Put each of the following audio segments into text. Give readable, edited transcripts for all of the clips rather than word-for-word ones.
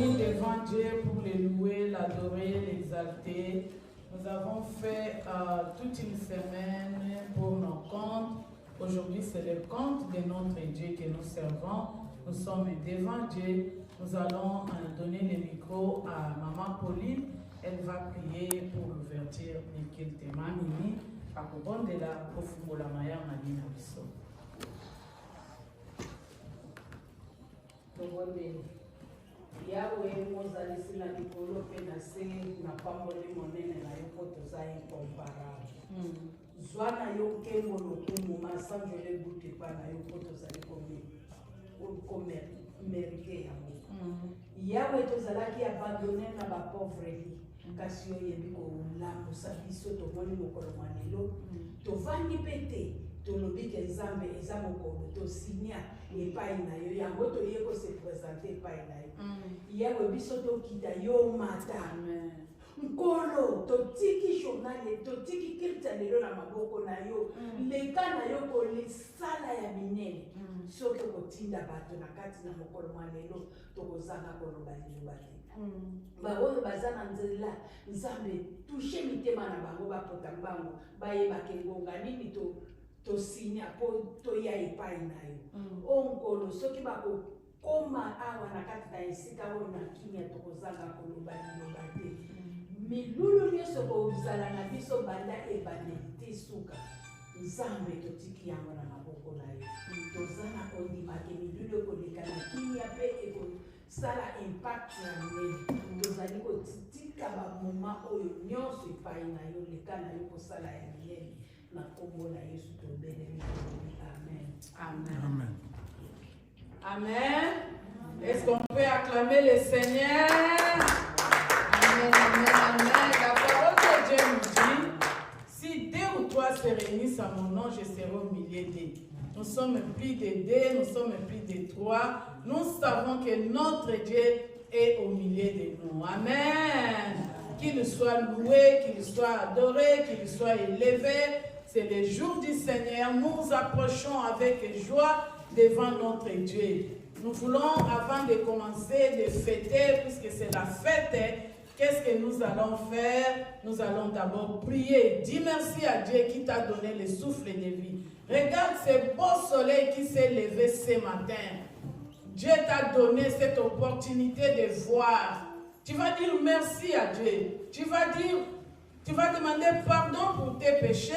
venir devant Dieu pour le louer, l'adorer, l'exalter. Nous avons fait toute une semaine pour nos comptes. Aujourd'hui, c'est le compte de notre Dieu que nous servons. Nous sommes devant Dieu. Nous allons donner le micro à Maman Pauline. Elle va prier pour l'ouverture du culte Mamini. Akobondela kofungola maya manina biso. Yahweh mozalisi na likolo pe na se na pamboli monene na yo po toza incomparable. Zwa na yo nkembo lokumu masanjole butu epa na yo po tozali komerite yango. Yahweh tozalaki abandone na bapauvreté kasi oyebi kolambusa biso tomoni mokolo mwa lelo tovandi mpe te tolobi ke nzambe eza mokolo tosinya epai na yo yango toye kose présente epai na yo Yahweh biso tokita yo mata nkolo totiki journal totiki kirta lelo na maboko na yo leka na yo kolisala ya minene soki kotinda bato na kati na mokolo mwa lelo tokozanga koloba liloba te baoyo baza na nzela nzambe touche mitema na bango bapota bango bayebake ngonga nini tosinya po toya epai na yo onkolo soki bakokoma awa na kati na esika oyo na kimia tokozanga koloba liloba te milulu nyonso kozala na biso banda ebandeli te suka nzambe totiki yango na maboko na yo toza na kondimake milulu ekoleka na kimia mpe ekosala impact na minene tozali kotika bamoma oyo nyonso epai na yo leka na yo kosala ya minene na kombo na Yesu tobeleli. Amen. Amen. Amen. Amen. Est-ce qu'on peut acclamer le Seigneur? Amen, amen, amen. La parole de Dieu nous dit, si deux ou trois se réunissent à mon nom, je serai au milieu d'eux. Nous sommes plus de deux, nous sommes plus de trois. Nous savons que notre Dieu est au milieu de nous. Amen. Qu'il soit loué, qu'il soit adoré, qu'il soit élevé. C'est le jour du Seigneur. Nous nous approchons avec joie devant notre Dieu. Nous voulons, avant de commencer, de fêter, puisque c'est la fête, qu'est-ce que nous allons faire? Nous allons d'abord prier. Dis merci à Dieu qui t'a donné le souffle de vie. Regarde ce beau soleil qui s'est levé ce matin. Dieu t'a donné cette opportunité de voir. Tu vas dire merci à Dieu. Tu vas demander pardon pour tes péchés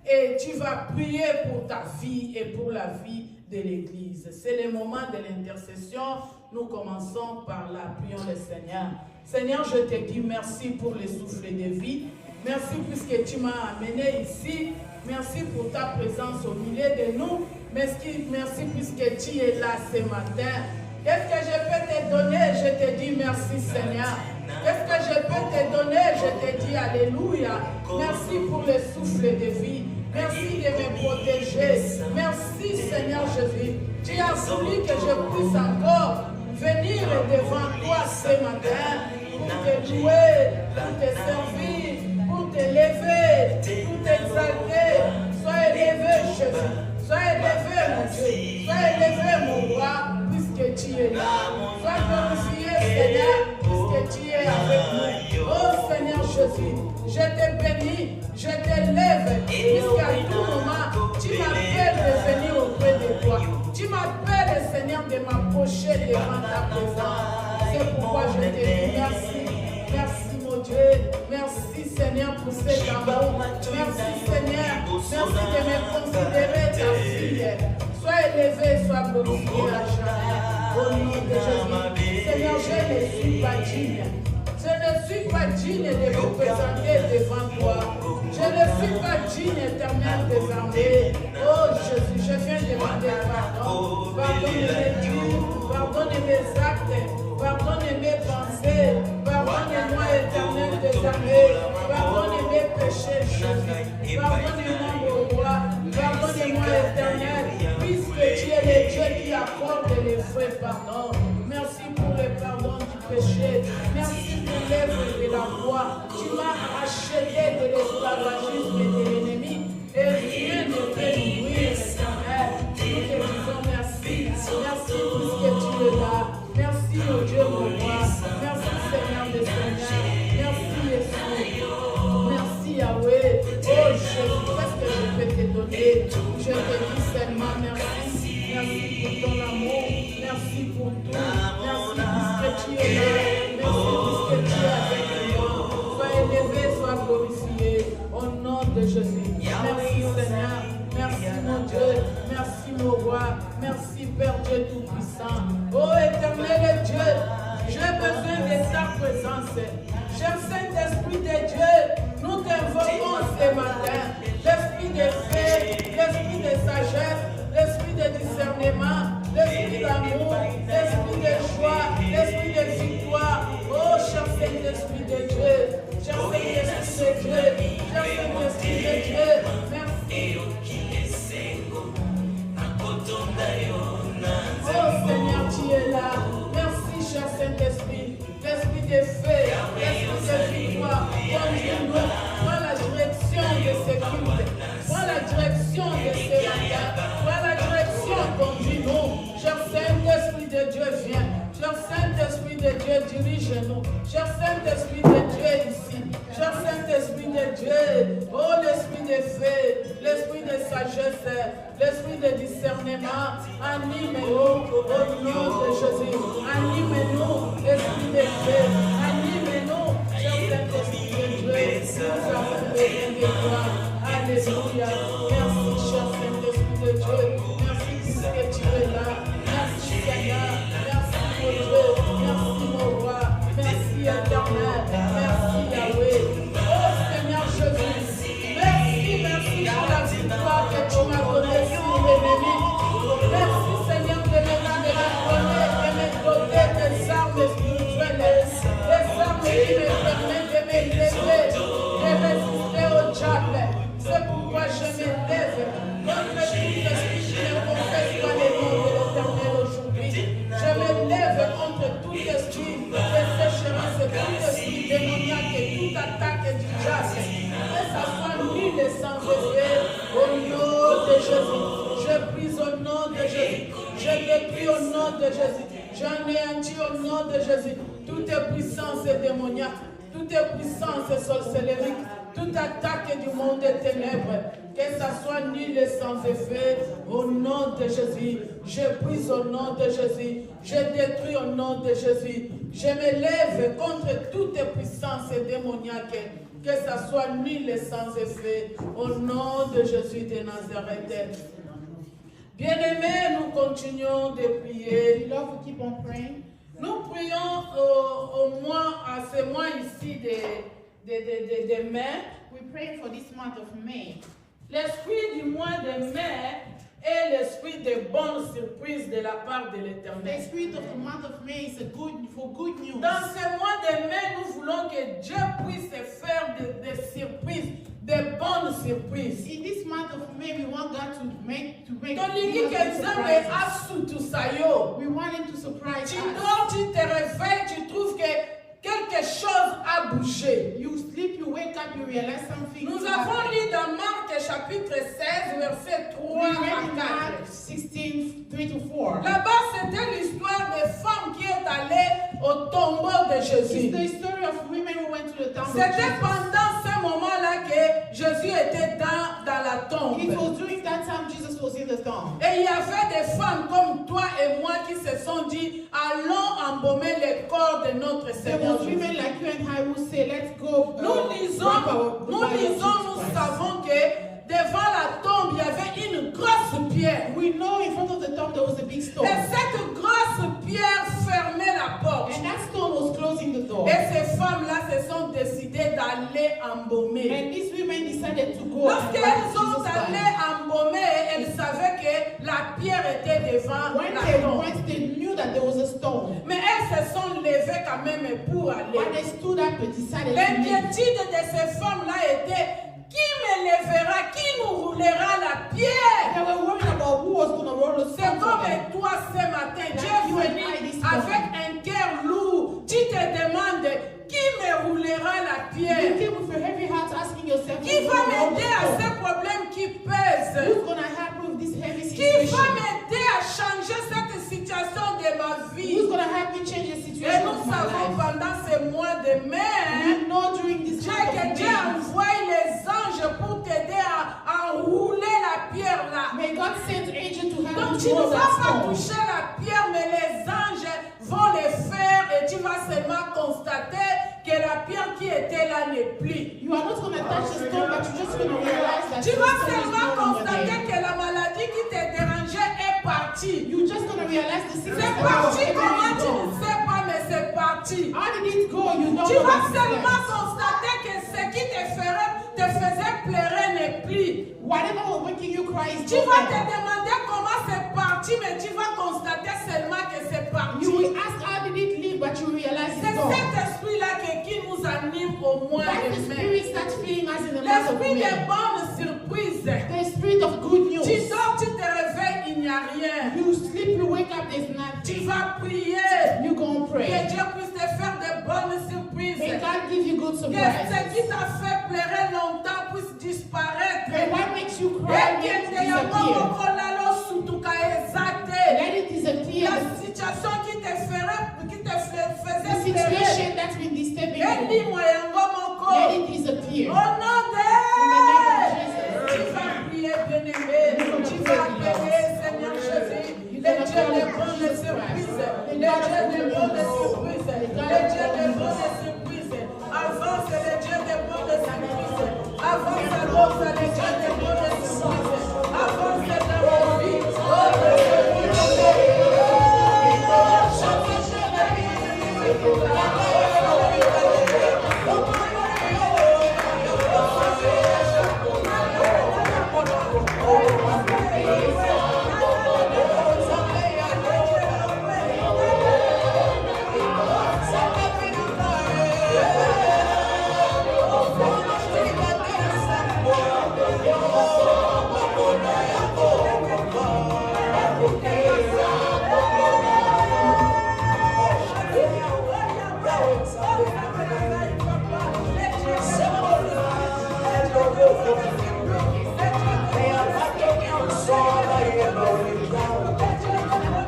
et tu vas prier pour ta vie et pour la vie de l'Église. C'est le moment de l'intercession. Nous commençons par la prière du Seigneur. Seigneur, je te dis merci pour le souffle de vie. Merci puisque tu m'as amené ici. Merci pour ta présence au milieu de nous. Merci puisque tu es là ce matin. Qu'est-ce que je peux te donner? Je te dis merci Seigneur. Qu'est-ce que je peux te donner? Je te dis alléluia. Merci pour le souffle de vie. Merci de me protéger. Merci Seigneur Jésus. Tu as voulu que je puisse encore venir devant toi ce matin pour te louer, pour te servir, pour te lever, pour t'exalter. Sois élevé Jésus. Sois élevé mon Dieu. Sois élevé mon roi puisque tu es là. Sois glorifié Seigneur puisque tu es avec nous. Oh Seigneur Jésus, je te bénis, je t'élève puisqu'à tout moment tu m'appelles de venir auprès de toi. Tu m'appelles Seigneur de m'approcher devant ta présence. C'est pourquoi je te dis merci. Merci mon Dieu. Merci Seigneur pour cet amour. Merci Seigneur. Merci de me considérer ta fille. Sois élevé, sois glorifié à jamais. Au nom de Jésus. Seigneur, je ne suis pas digne. Je ne suis pas digne de vous présenter devant toi. Je ne suis pas digne, éternel des armées. Oh Jésus, je viens demander pardon. Pardonne mes dires, pardonne mes actes, pardonne mes pensées. Pardonne-moi, éternel des armées. Pardonne mes péchés, Jésus. Pardonne-moi, mon roi. Pardonne-moi, éternel, puisque tu es le Dieu qui accorde les vrais pardons. Merci pour le pardon du péché. Merci pour l'œuvre de la foi. Tu m'as racheté de l'esclavagisme de l'ennemi et rien ne peut m'ouvrir, éternel. Nous te disons merci. Merci puisque tu es là. Merci, mon Dieu, mon roi. de Jésus. Merci Seigneur. Merci mon Dieu. Merci mon roi. Merci Père Dieu Tout-Puissant. Oh éternel Dieu, j'ai besoin de ta présence. Cher Saint-Esprit de Dieu, nous t'invoquons ce matin. L'esprit de paix, l'esprit de sagesse, l'esprit de discernement, l'esprit d'amour, l'esprit de joie, l'esprit de victoire. Oh, cher Saint-Esprit de Dieu, cher Saint-Esprit de Dieu, cher Saint-Esprit de Dieu, merci. Oh Seigneur, tu es là. Merci, cher Saint-Esprit, l'esprit de feu, l'esprit de victoire. Conduis-nous dans la direction de ce culte, dans la direction de ce langage, dans la direction, conduis-nous. Cher Saint-Esprit de Dieu, viens. Cher Saint-Esprit de Dieu, dirige-nous. Cher Saint-Esprit de Dieu, ici. Cher Saint-Esprit de Dieu, oh l'esprit de feu, l'esprit de sagesse, l'esprit de discernement, anime-nous au nom de Jésus. Anime-nous, esprit de feu, anime-nous, cher Saint-Esprit de Dieu. Nous avons besoin de toi. Alléluia. Merci, cher Saint-Esprit de Dieu. Merci puisque tu es là. Merci, Seigneur. Merci, mon Dieu. Merci, mon roi. Merci, éternel. Merci, Yahweh. Oh, Seigneur Jésus. Merci, merci pour la victoire que tu m'as donnée sur l'ennemi. Merci, Seigneur, de me donner des armes spirituelles, des armes qui me permettent de me lever, de résister au diable. C'est pourquoi je me lève contre tout esprit qui ne confesse pas les noms de l'Éternel aujourd'hui. Je me lève contre tout esprit de sécheresse, tout esprit démoniaque et toute attaque du diable. Que ça soit nul et sans effet au nom de Jésus. Je prise au nom de Jésus. Je détruis au nom de Jésus. J'anéantis au nom de Jésus toutes puissances démoniaques, toutes puissances sorcelleriques, toute attaque du monde des ténèbres, que ça soit nul et sans effet, au nom de Jésus. Je prise au nom de Jésus. Je détruis au nom de Jésus. Je me lève contre toute puissance démoniaque, que ça soit nul et sans effet, au nom de Jésus de Nazareth. Bien-aimés, nous continuons de prier. Lord, we keep on praying. Nous prions à ce mois ici de mai. We pray for this month of May. L'esprit du mois de mai est l'esprit de bonnes surprises de la part de The l'Éternel. spirit of the month of May is for good news. Dans ce mois de mai, nous voulons que Dieu puisse faire des surprises, de bonnes surprises. In this month of May, we want God to make Tandis que us Nzambe surprises. a sous tout ça yo. We want Him to surprise Tu us. dors, tu te réveilles, tu trouves que quelque chose a bougé. You sleep, you wake up, you realize something. Nous avons lu dans Marc chapitre 16, verset 3 We à read in 4. Mark 16, 3-4. Là-bas, c'était l'histoire des femmes qui est allée au tombeau de It's Jésus. the story of women who went to the temple. C'était pendant ce moment-là que Jésus était dans la tombe. It was during that time Jesus was in the tomb. Et il y avait des femmes comme toi et moi qui se sont dit, allons embaumer le corps de notre There Seigneur was Jésus. women like you and I who say, let's go. Nous lisons, nous savons que devant la tombe, il y avait une grosse pierre. We know in front of the tomb there was a big stone. Et cette grosse pierre fermait la porte. And that stone was closing the door. Et ces femmes-là se sont décidées d'aller embaumer. And these women decided to go. Lorsqu'elles sont allées embaumer, elles savaient que la pierre était devant When la they tombe. went, they knew that there was a stone. Mais elles se sont levées quand même pour When aller. they stood up and decided to leave. L'inquiétude de ces femmes-là était, qui me lèvera, qui nous roulera la pierre? They were worried about who was going to roll the C'est stone. comme for them. toi ce matin, Dieu est venu avec un cœur lourd. Tu te demandes, qui me roulera la You pierre? came with a heavy heart asking yourself, Qui who's va going to roll the m'aider à stone? ces problèmes qui pèsent? Who's going to help me with this heavy Qui situation? va m'aider à changer cette situation de ma Who's vie? going to help me change the Et situation nous of my savons life? pendant ce mois de mai, We know during this Dieu, month que of Dieu a May, envoyé les anges pour t'aider à rouler la pierre là. may God send angels to help Donc you tu ne roll vas that pas stone. toucher la pierre, mais les anges vont le faire et tu vas seulement constater que la pierre qui était là n'est plus. You You are not going to touch the stone, but you're just going to realize that Tu the vas stone is seulement no longer constater there. que la maladie qui te dérangeait est partie. You're just going to realize the sickness C'est is parti, gone. comment tu ne sais pas, mais c'est parti. How did it go? You don't Tu know vas what seulement it is. constater que ce qui te faisait pleurer n'est plus. Whatever was making you cry is Tu vas te gone. demander comment c'est parti, mais tu vas constater seulement que c'est parti. You will ask how did it leave, but you realize C'est it's gone. cet esprit-là qui nous anime au mois That de the mai. spirit starts feeling us in the month of L'esprit des May. bonnes surprises. The spirit of good news. Tu dors, tu te réveilles, il n'y a rien. You sleep, you wake up, there's Tu nothing. vas prier. You go and Que pray. Dieu puisse te faire de bonnes surprises. May God give you good Que ce surprises. qui t'a fait pleurer longtemps puisse disparaître. May what makes you Et cry que may te yamo disappear. mokolalo sutuka ezate. Let it disappear. La situation qui te The faisait situation pleurer. that's been disturbing you. Aide-moi yango moko. Let it disappear. Au nom de tu vas prier, bien-aimé. Tu vas appeler Seigneur Jésus. Le Dieu des bonnes surprises. Le Dieu des bonnes surprises. Le Dieu des bonnes surprises. Avance le Dieu des bonnes surprises. Avance avance le Dieu des bonnes surprises. Avance dans vos vies.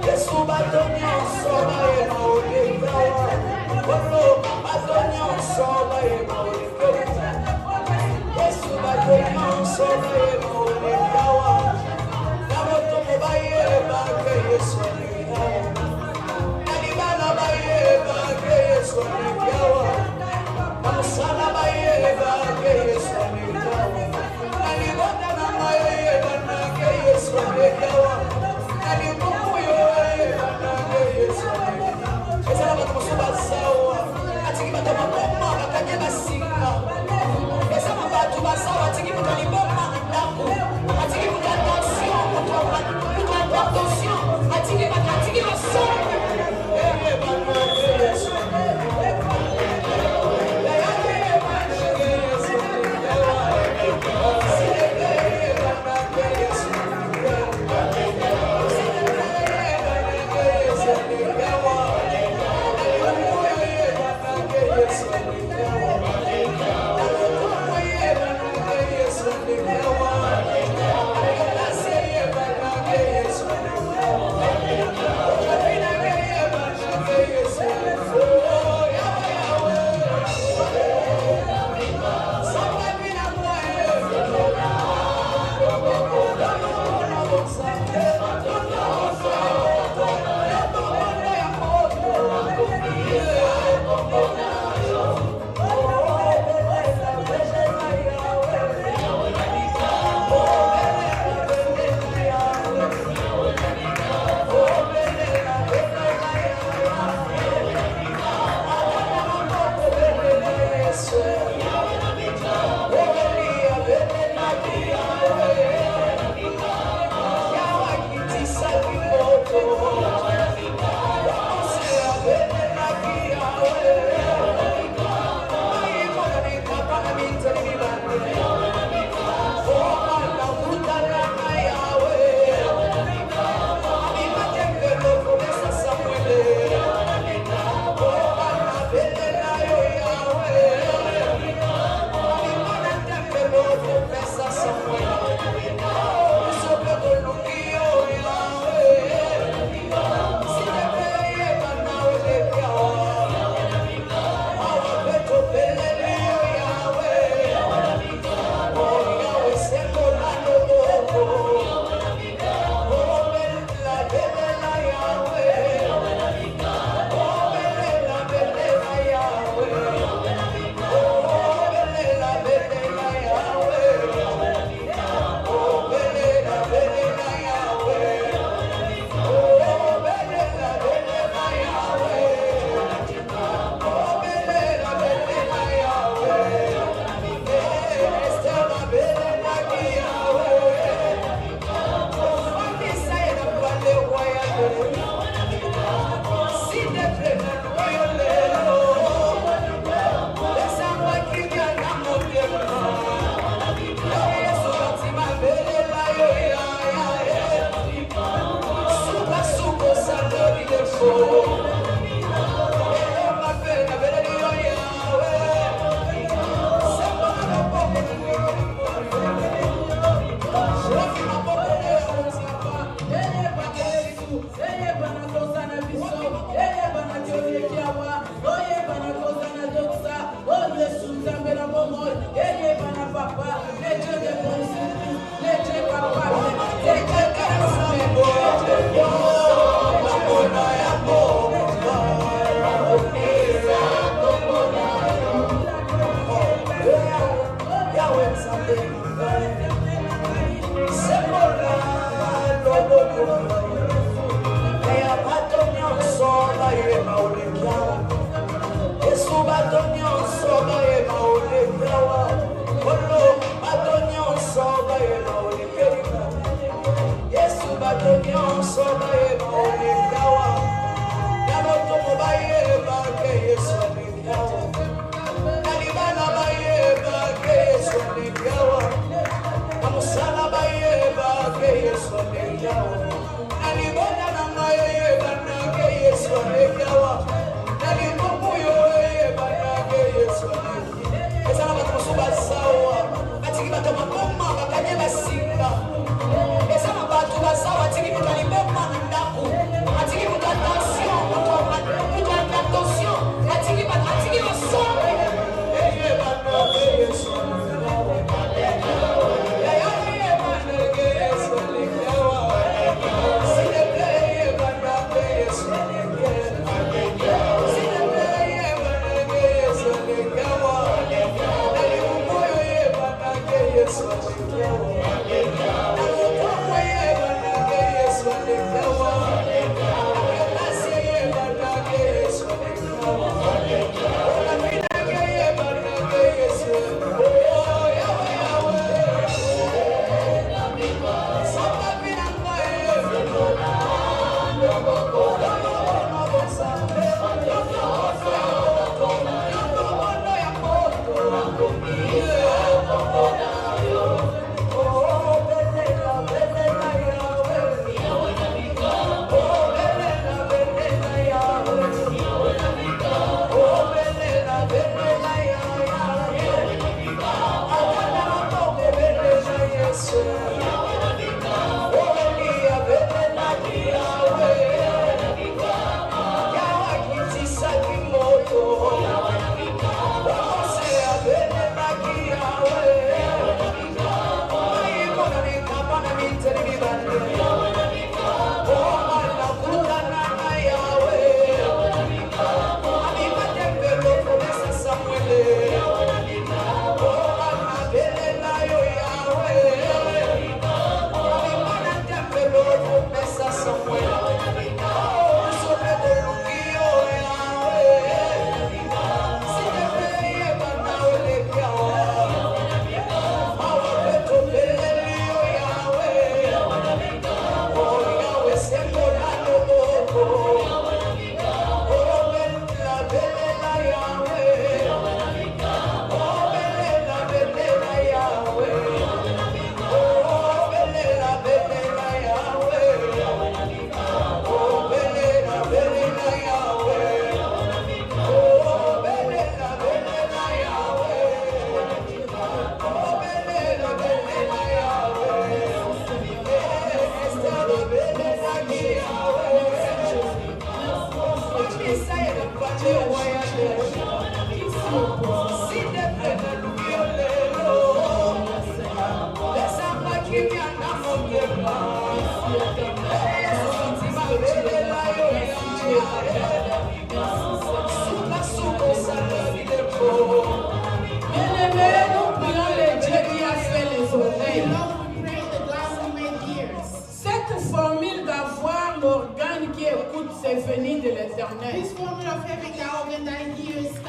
Yes,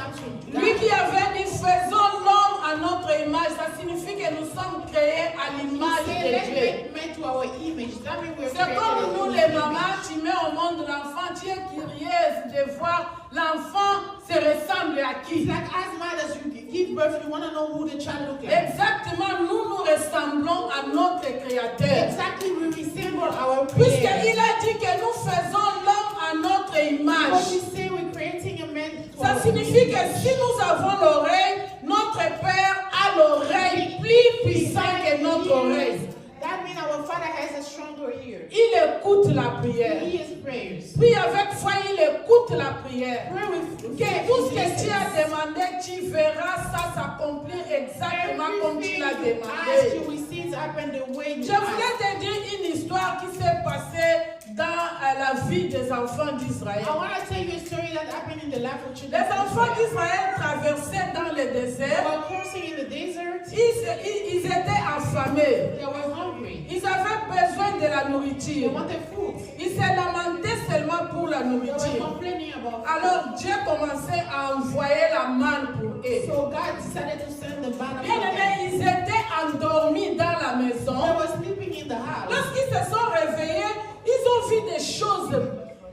comes from Lui God. qui avait dit faisons l'homme à notre image, ça signifie que nous sommes créés à l'image Say, de let's Dieu. make man to our image. That means we're C'est created comme in nous His les image. mamans, tu mets au monde l'enfant, tu es curieuse de voir l'enfant se ressemble à It's qui. like as mothers, you give birth, you want to know who the child looks like. Exactement, nous ressemblons à notre Créateur. Exactly, we resemble our Puisqu'il Creator. a dit que nous faisons l'homme à notre What image. we say, we're creating a man to Ça our signifie image. que si nous avons l'oreille, notre Père a l'oreille plus puissante que notre oreille. That means our Father has a stronger ear. Il écoute la prière. He hears prayers. Puis avec foi, il écoute la prière. Pray with Que tout ce que tu as demandé, tu verras ça s'accomplir exactement comme tu l'as everything you ask, demandé. you will see it happen the way you Je ask. voulais te dire une histoire qui s'est passée dans la vie des enfants d'Israël. I want to tell you a story that happened in the life of children. Les of enfants Israel. d'Israël traversaient dans le They désert. were crossing in the desert. Ils étaient affamés. They were hungry. Ils avaient besoin de la They nourriture. wanted food. Ils se lamentaient seulement pour la They were nourriture. complaining about food. Alors Dieu commençait à envoyer la manne pour eux. So God decided to send the manna Bien for them. aimés, ils étaient endormis dans la They maison. were sleeping in the house. Lorsqu'ils se sont réveillés, ils ont vu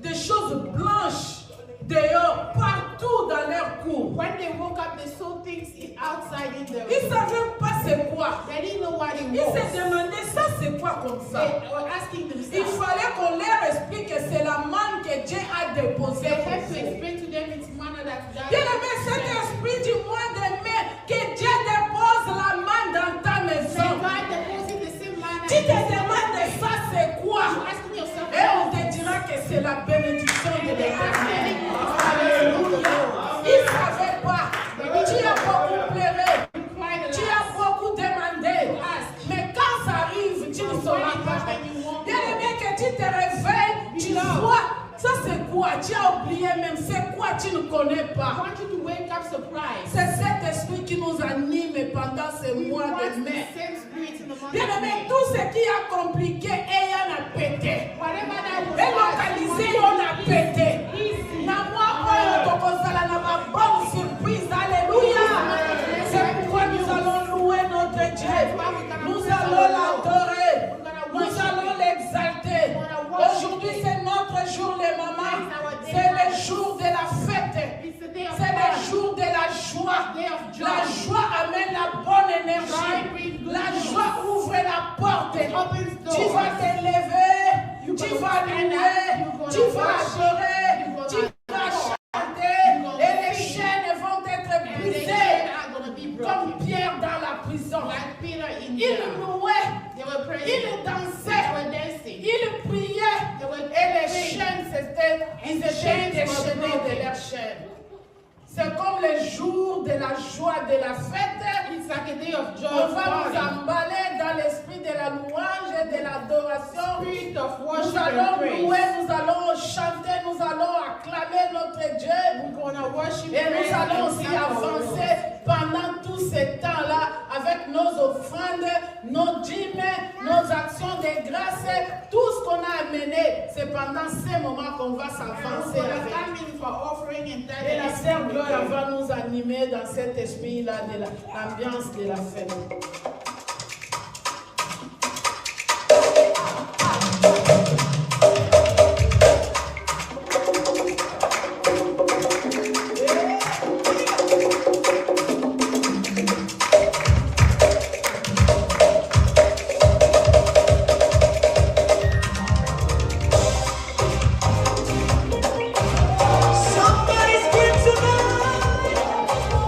des choses blanches dehors, partout dans leur cour. When they woke up, they saw things outside in their Ils ne savaient pas c'est quoi. They didn't know what it Ils was. se demandaient ça c'est quoi comme ça. They were asking Il themselves. fallait qu'on leur explique que c'est la manne que Dieu a déposée. They pour had to vous. explain to them it's manna that God Bien aimé, cet esprit du mois de mai, que Dieu dépose la main dans ta Say, maison. God deposited the same manna. Tu te demandes ça c'est quoi? Asking yourself, Et on te dira que c'est la bénédiction de l'Éternel. Alléluia. Ils ne savaient pas. Tu as beaucoup pleuré. Tu as beaucoup demandé. Mais quand ça arrive, tu ne sauras pas. Bien aimé, que tu te réveilles, tu vois. Ça c'est quoi? Tu as oublié même. C'est quoi tu ne connais I pas? want you to wake up surprised. C'est cet esprit qui nous anime pendant ce We mois want de the mai. same spirit in the month Bien of aimé, May. tout ce qui a compliqué et en a pété. Whatever that was Et localisé, on a pété. easy. Na moi, oyo tokozala na ma bonne surprise. Alléluia. C'est pourquoi nous allons louer notre Dieu. Nous allons l'adorer. Nous allons l'exalter. Aujourd'hui, c'est notre jour, les mamans. C'est le jour de la fête. It's the day of C'est le jour de la joie. La joie amène la bonne énergie. La joie ouvre la porte. Tu vas te lever. Tu vas louer. Tu vas adorer. Tu vas chanter. Et les chaînes vont être And the brisées. chains are going to be broken. Comme Pierre dans la prison. Like Peter in Il jail. louait. They were praying. Il They dansait. were dancing. Il priait. They were Et les praying. chaînes, ils étaient déchaînés de leurs chaînes. C'est comme le jour de la joie, de la fête. It's like a day of joy. On va nous party. emballer dans l'esprit de la louange et de l'adoration. Spirit of Nous worship allons and praise. louer, nous allons chanter, nous allons acclamer notre Dieu. We're going to worship, Et nous praise, allons and aussi sing our avancer pendant tout ce temps-là avec nos offrandes, nos dîmes, nos actions de grâce, tout ce qu'on a amené. C'est pendant ces moments qu'on va s'avancer avec. Et la sœur Gloire va nous animer dans cet esprit-là de l'ambiance de la fête. Somebody scream tonight.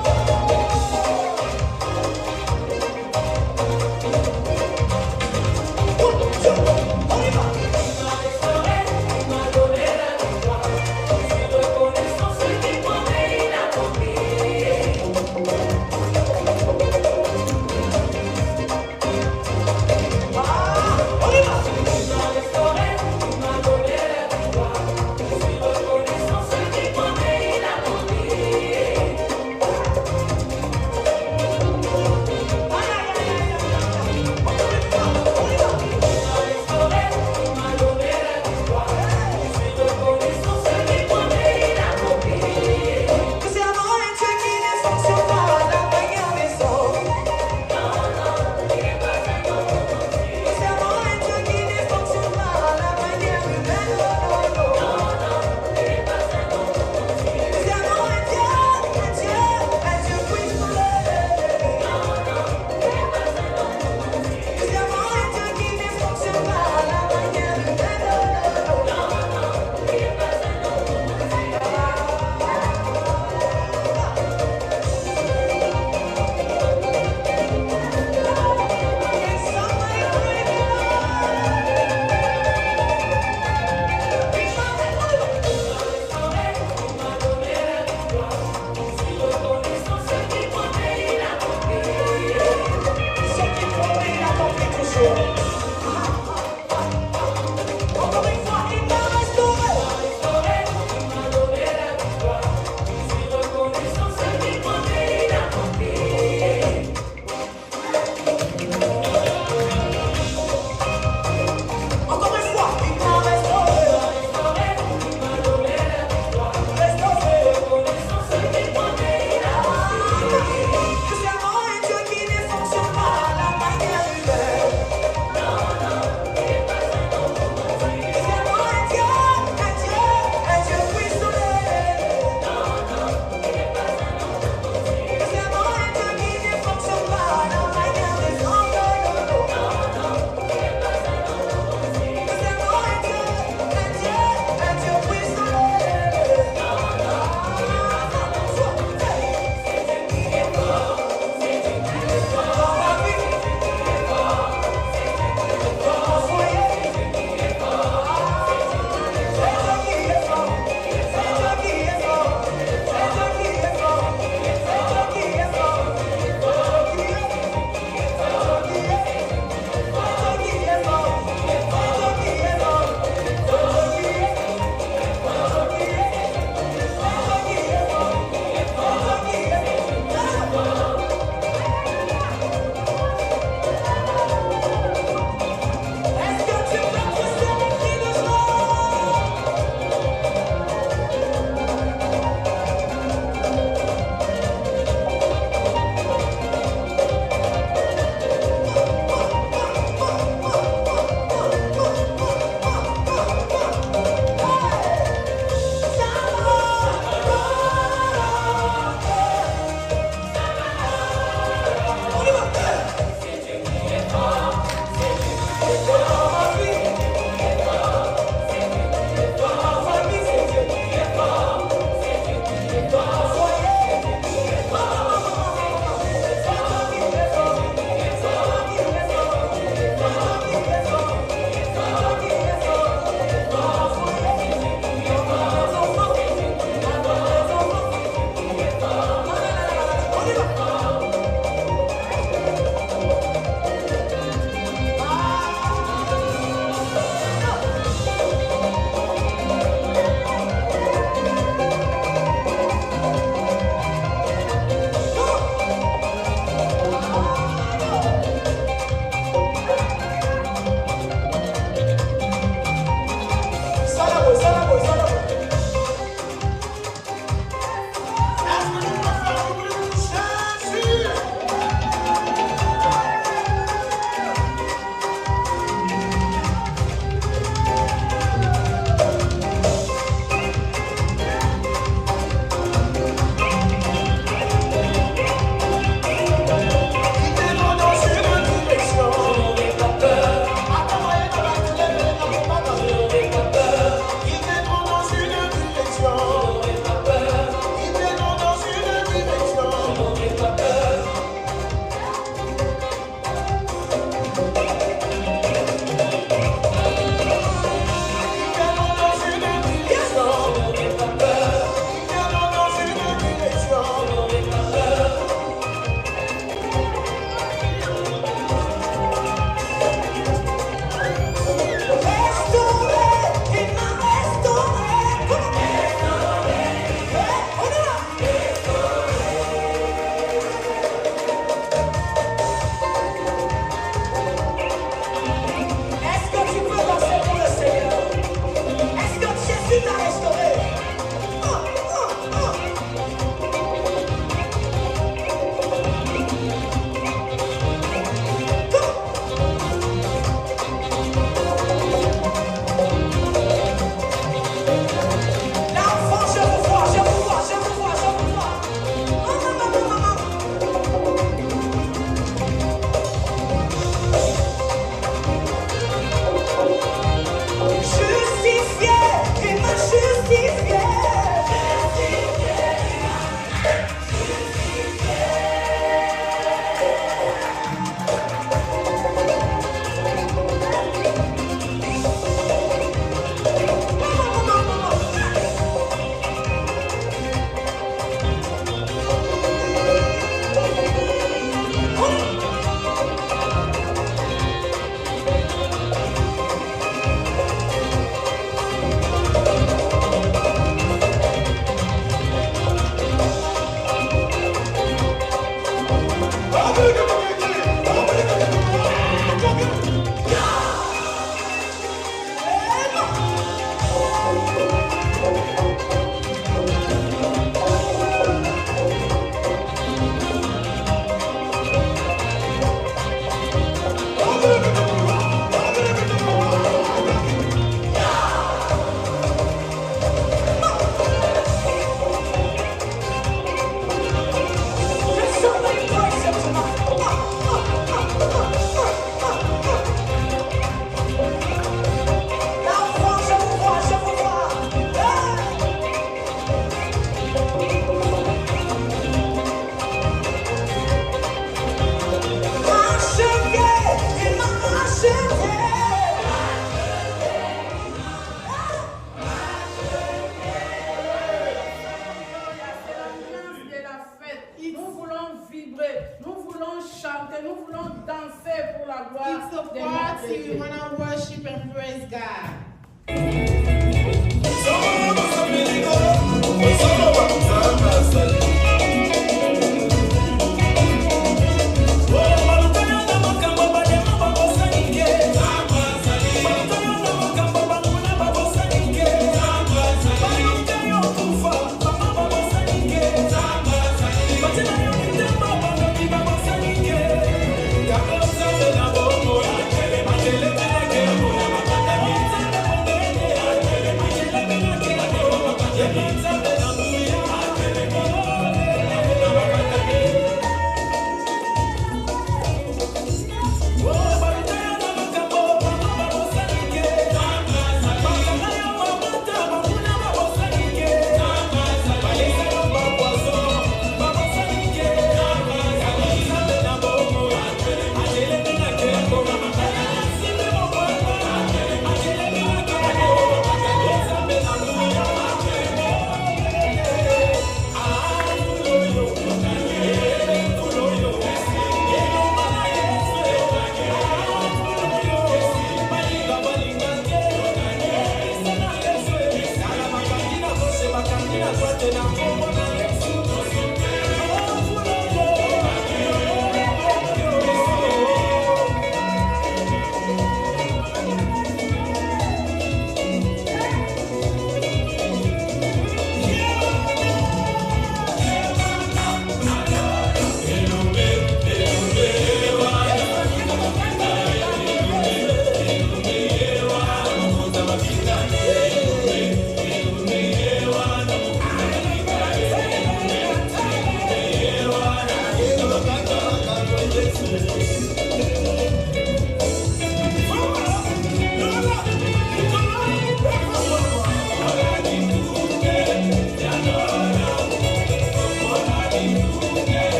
chanter, nous voulons danser pour la gloire It's a de notre party. We Dieu. want to worship and praise God.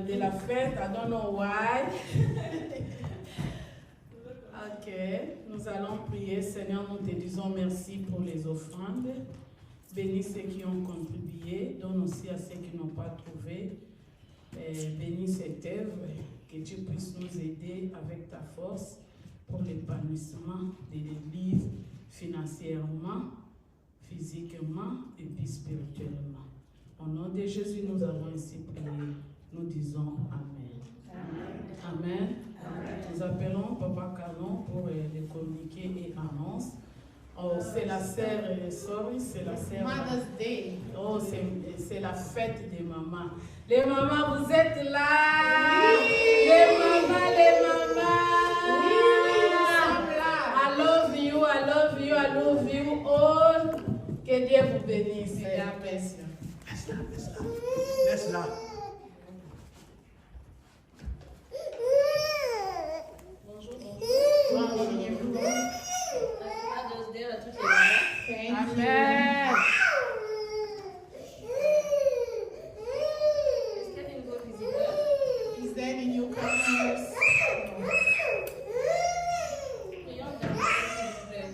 De la fête, I don't know why. Ok, nous allons prier. Seigneur, nous te disons merci pour les offrandes. Bénis ceux qui ont contribué, donne aussi à ceux qui n'ont pas trouvé. Bénis cette œuvre, que tu puisses nous aider avec ta force pour l'épanouissement de l'Église financièrement, physiquement et puis spirituellement. Au nom de Jésus, nous avons ainsi prié. Nous disons Amen. Amen. Amen. Nous appelons Papa Canon pour les communiquer et annonces. Oh, c'est la sœur, c'est la sœur. Mother's Day. Oh, c'est la fête des mamans. Les mamans, vous êtes là. Oui. Les mamans, les mamans. Oui, nous sommes là. I love you, I love you, I love you all. Que Dieu vous bénisse. God bless you. Laisse-la. Bonjour everyone. Mother's Day à toutes les mamans. Thank you. Amen. Est-ce qu'il y a des nouveaux visiteurs? Is there any newcomers? Prions d'intercession, s'il vous plaît.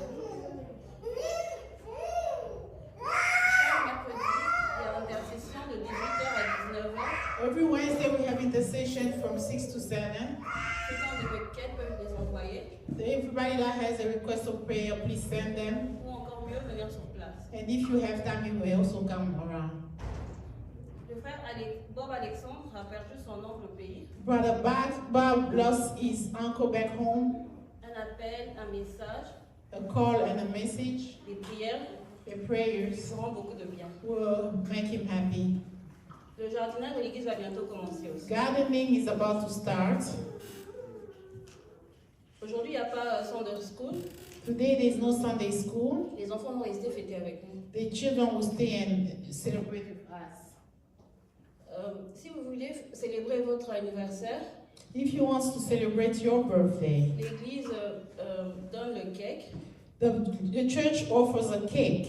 Chaque mercredi, il y a intercession de 18h à 19h. Every Wednesday we have intercession from 6 to 7. Ceux qui ont des requêtes peuvent les envoyer. So everybody that has a request of prayer, please send them. Ou encore mieux, venir sur place. And if you have time, you may also come around. Le frère Bob Alexandre a perdu son oncle au pays. Brother Bob lost his uncle back home. Un appel, un message, A call and a message, des prières Your prayers feront beaucoup de bien. will make him happy. Le jardinage de l'église va bientôt commencer aussi. Gardening is about to start. Aujourd'hui, il n'y a pas Sunday School. Today there is no Sunday school. Les enfants vont rester fêter avec nous. The children will stay and celebrate with us. Si vous voulez célébrer votre anniversaire, If you want to celebrate your birthday, l'église donne le cake the church offers a cake.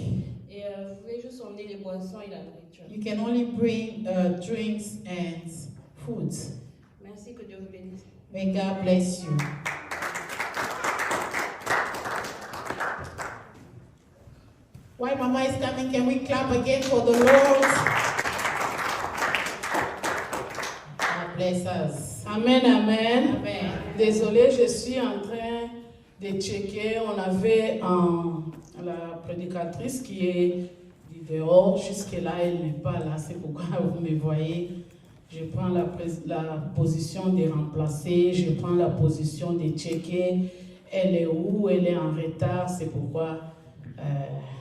et vous pouvez juste emmener les boissons et la nourriture. You can only bring drinks and food. Merci, que Dieu vous bénisse. May God bless you. While Mama is coming, can we clap again for the Lord? God bless us. Amen, amen. Amen. Désolée, je suis en train de checker. On avait la prédicatrice qui est du dehors. Jusque-là, elle n'est pas là. C'est pourquoi vous me voyez. Je prends la position de remplacer. Je prends la position de checker. Elle est où? Elle est en retard. C'est pourquoi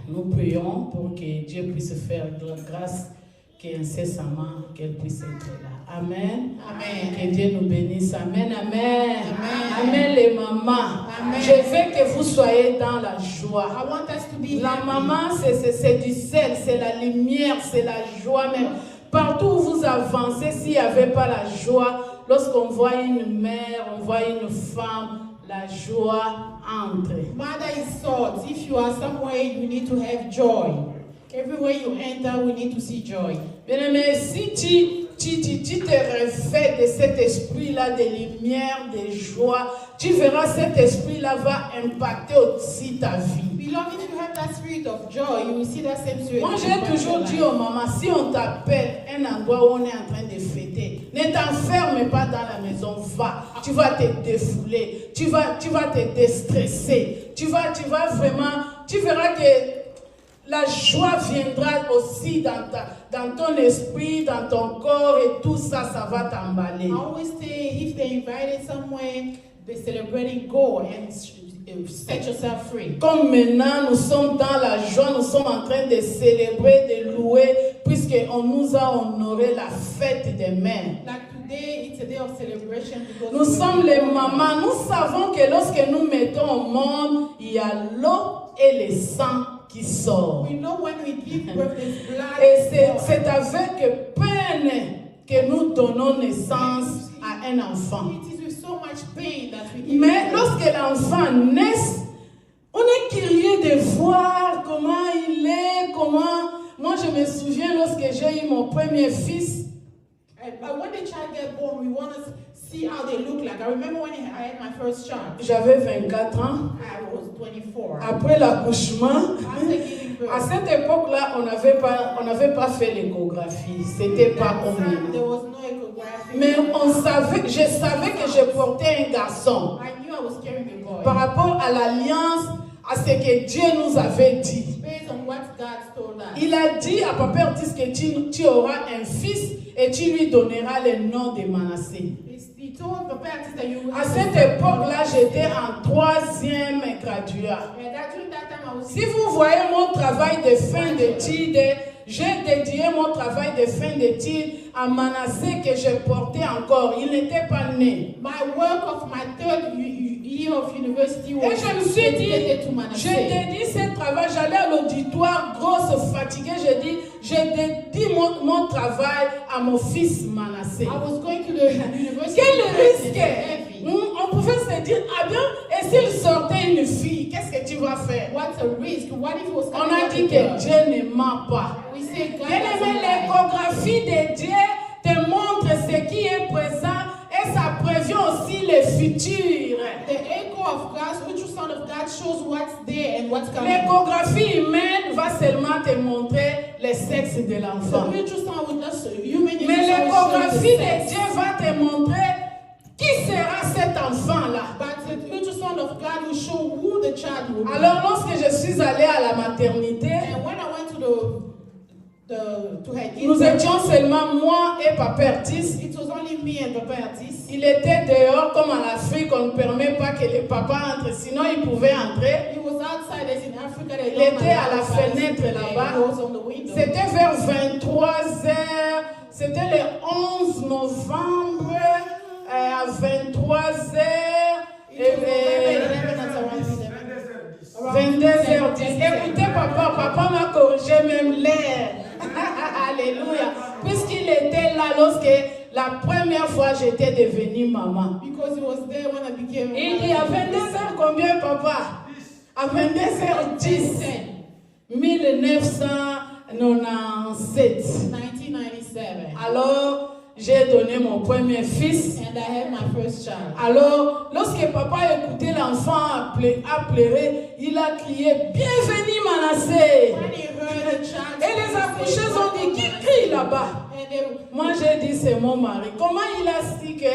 nous prions pour que Dieu puisse faire grâce, qu'incessamment qu'elle puisse être là. Amen. Amen. Que Dieu nous bénisse. Amen, amen. Amen. Amen, les mamans. Amen. Je veux que vous soyez dans la joie. I want us to be La happy. maman, c'est du sel, c'est la lumière, c'est la joie même. Partout où vous avancez, s'il n'y avait pas la joie, lorsqu'on voit une mère, on voit une femme, la joie entre. Mother is salt. If you are somewhere, you need to have joy. Everywhere you enter, we need to see joy. Bien-aimé, si tu te refais de cet esprit-là de lumière, de joie, tu verras cet esprit-là va impacter aussi ta vie. Beloved, if you have that spirit of joy, you will see that same spirit. Moi, j'ai toujours dit aux mamans, si on t'appelle un endroit où on est en train de fêter, ne t'enferme pas dans la maison, va. Tu vas te défouler, tu vas te déstresser, tu vas vraiment, tu verras que la joie viendra aussi dans ton esprit, dans ton corps et tout ça, ça va t'emballer. I always say, if they invited somewhere, they're celebrating, go and set yourself free. Comme maintenant, nous sommes dans la joie, nous sommes en train de célébrer, de louer, puisqu'on nous a honoré la fête des mères. Like today, it's a day of celebration because Nous sommes les mamans, nous savons que lorsque nous mettons au monde, il y a l'eau et le sang qui sort. we know when we give birth, there's blood. Et c'est avec peine que nous donnons naissance à un enfant. It is with so much pain that we give Mais birth. lorsque l'enfant naît, on est curieux de voir comment il est, comment... Moi, je me souviens lorsque j'ai eu mon premier fils, But when the child gets born, we want to see how they look like. I remember when I had my first child. j'avais 24 ans. I was 24. Après l'accouchement, After giving birth, à cette époque-là, on n'avait pas fait l'échographie. C'était pas comme there maintenant. was no echography. Mais je savais que je portais un garçon. I knew I was carrying a boy. Par rapport à l'alliance, à ce que Dieu nous avait dit. Based on what God told us. Il a dit à Papa Ortiz que tu auras un fils et tu lui donneras le nom de Manassé. He told Papa Artist that you will À have cette époque-là, j'étais en 3e graduat. And that during that time I was Si vous voyez mon travail de fin d'études, j'ai dédié mon travail de fin d'études à Manassé que je portais encore. Il n'était pas né. my work of my third year of university was Et je me suis dit, dedicated to je Manasseh. dédie ce travail. J'allais à l'auditoire, grosse, fatiguée. Je dédie mon travail à mon fils Manassé. I was going to the university. Quel risque! Heavy. On pouvait se dire, ah bien, et s'il sortait une fille, qu'est-ce que tu vas faire? What's a risk? What if it was On coming a out dit of que girl? Dieu ne ment pas. We say God Bien doesn't aimé, lie. l'échographie de Dieu te montre ce qui est présent et ça prévient aussi le futur. The echo of God, ultrasound of God shows what's there and what's coming. L'échographie humaine va seulement te montrer le sexe de The l'enfant. ultrasound will just human Mais ultrasound will show l'échographie the sex. de Dieu va te montrer qui sera cet enfant-là. But the ultrasound of God will show who the child will be. Alors lorsque je suis allée à la maternité, And when I went to the Nous étions seulement moi et Papa Artis. It was only me and Papa Artis. Il était dehors, comme en Afrique, on ne permet pas que les papas entrent, sinon il pouvait entrer. He was outside, as in Africa. They Il don't était à allow la outside. fenêtre là-bas. He was on the window. C'était vers 23h, c'était le 11 novembre à 23h et 22h10. Écoutez papa m'a corrigé même l'heure. Alléluia. Puisqu'il était là lorsque la première fois j'étais devenue maman. Because he was there when I became. Il y a 22h combien papa? À 22h10. 1997. 1997. Alors, j'ai donné mon premier fils. And I had my first child. Alors, lorsque papa écoutait l'enfant pleurer, il a crié « Bienvenue Manassé !» When he heard the child. Et les accoucheuses ont dit « Qui crie là-bas ?» And they, Moi, j'ai dit « C'est mon mari. » Comment il a su que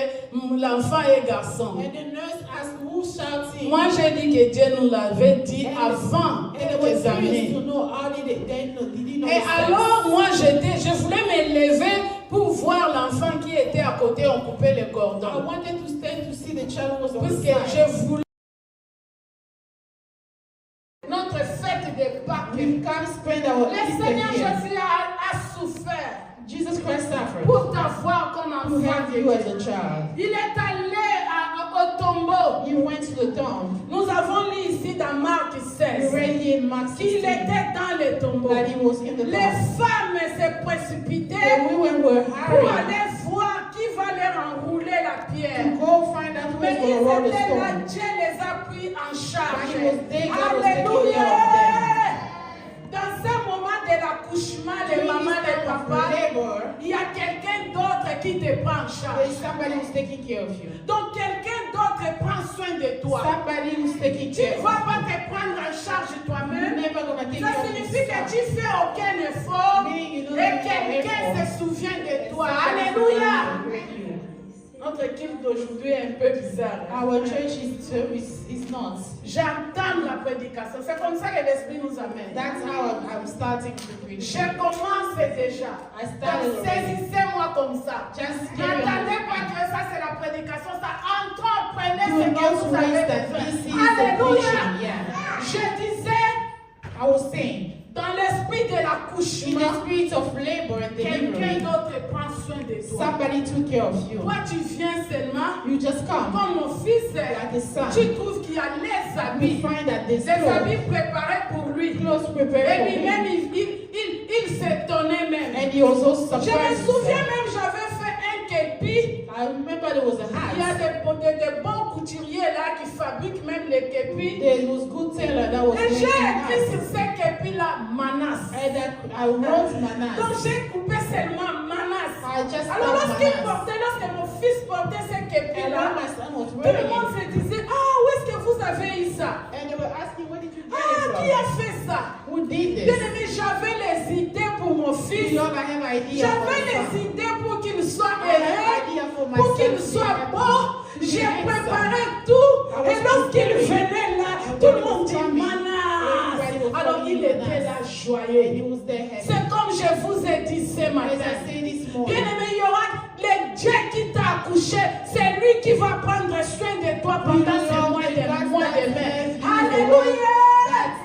l'enfant est garçon? and the nurse asked who's shouting. Moi, j'ai dit que Dieu nous l'avait dit avant And they were quelques curious années. to know how did they know? Did he know? Et the steps? alors, moi, je voulais me lever pour voir l'enfant qui était à côté, on coupait les I cordons. wanted to stand to see the child who was on the Puisque side. je voulais. Notre fête de Pâques. We can't spend our Le Easter Seigneur here. Jésus a souffert Jesus Christ suffered pour t'avoir comme to enfant. have you as a child. Il est allé au tombeau. He went to the tomb. Nous avons lu ici dans Marc We 16 read here in Mark qu'il 16 était dans le tombeau. that he was in the Les tomb. femmes se The précipitaient women were pour hurrying aller voir qui va leur enrouler la to pierre. go find out who was Mais going ils to roll the étaient là, stone. Dieu les a pris en charge. But he was there, God was taking Alléluia. care of Dans ce moment de l'accouchement, les During mamans, this les time of papas, labor, il y a quelqu'un d'autre qui te prend en there charge. is somebody who's taking care of you. Donc quelqu'un d'autre prend soin de toi. Somebody who's taking Tu care ne of vas you. pas te prendre en charge You're toi-même. never going to take Ça care of signifie que yourself. tu fais aucun effort Meaning you don't et make no quelqu'un se effort. souvient de toi. Somebody Alléluia. will greet you. Notre équipe d'aujourd'hui est un peu bizarre. hein. Our church is not. J'entends la prédication. C'est comme ça que l'Esprit nous amène. That's how I'm starting to preach. Je commence déjà. I started already. Saisissez-moi comme ça. Just give me N'attendez pas que ça c'est la prédication. Ça entrez, prenez You ce know que vous avez that besoin. this is the Alléluia. preaching. Yeah. Je disais, I was saying, dans l'esprit de in l'accouchement, the spirit of labor and quelqu'un delivery, d'autre prend soin de toi. somebody took care of you. Toi, tu viens seulement, You just come comme mon fils, like the son. tu trouves qu'il y a les You habits. find that there's Les clothes, habits préparés pour lui. clothes Et prepared for lui-même, him. il s'étonnait même. And he was also Je me surprised. souviens même, j'avais fait un képi. I remember there was a Il y a hat. des bons couturiers là qui fabriquent même les képis. There was good tailor that was Et making j'ai écrit hats. sur ces képis-là Manas. And I wrote Donc Manas. j'ai coupé seulement Manas. I just Alors love Manas. lorsque mon fils portait ces And képis-là, when my son was tout le wearing monde it, se disait, ah, où est-ce que vous avez eu ça? and they were asking, where did you get Ah, qui it a fait ça? from? Who did Bien this? aimé, j'avais les idées pour mon fils. Lord, I have idea for J'avais my les son. idées pour qu'il soit I have heureux, idea for my pour son qu'il to be soit happy. beau. J'ai préparé tout. Et lorsqu'il venait là, tout le monde dit Manas. Alors il était là And joyeux. he was there happy. C'est comme je vous ai dit ce As matin. I say this Bien morning, aimé, il y aura le Dieu qui t'a accouché. C'est lui qui va prendre soin de toi pendant ces mois de mai. Alléluia.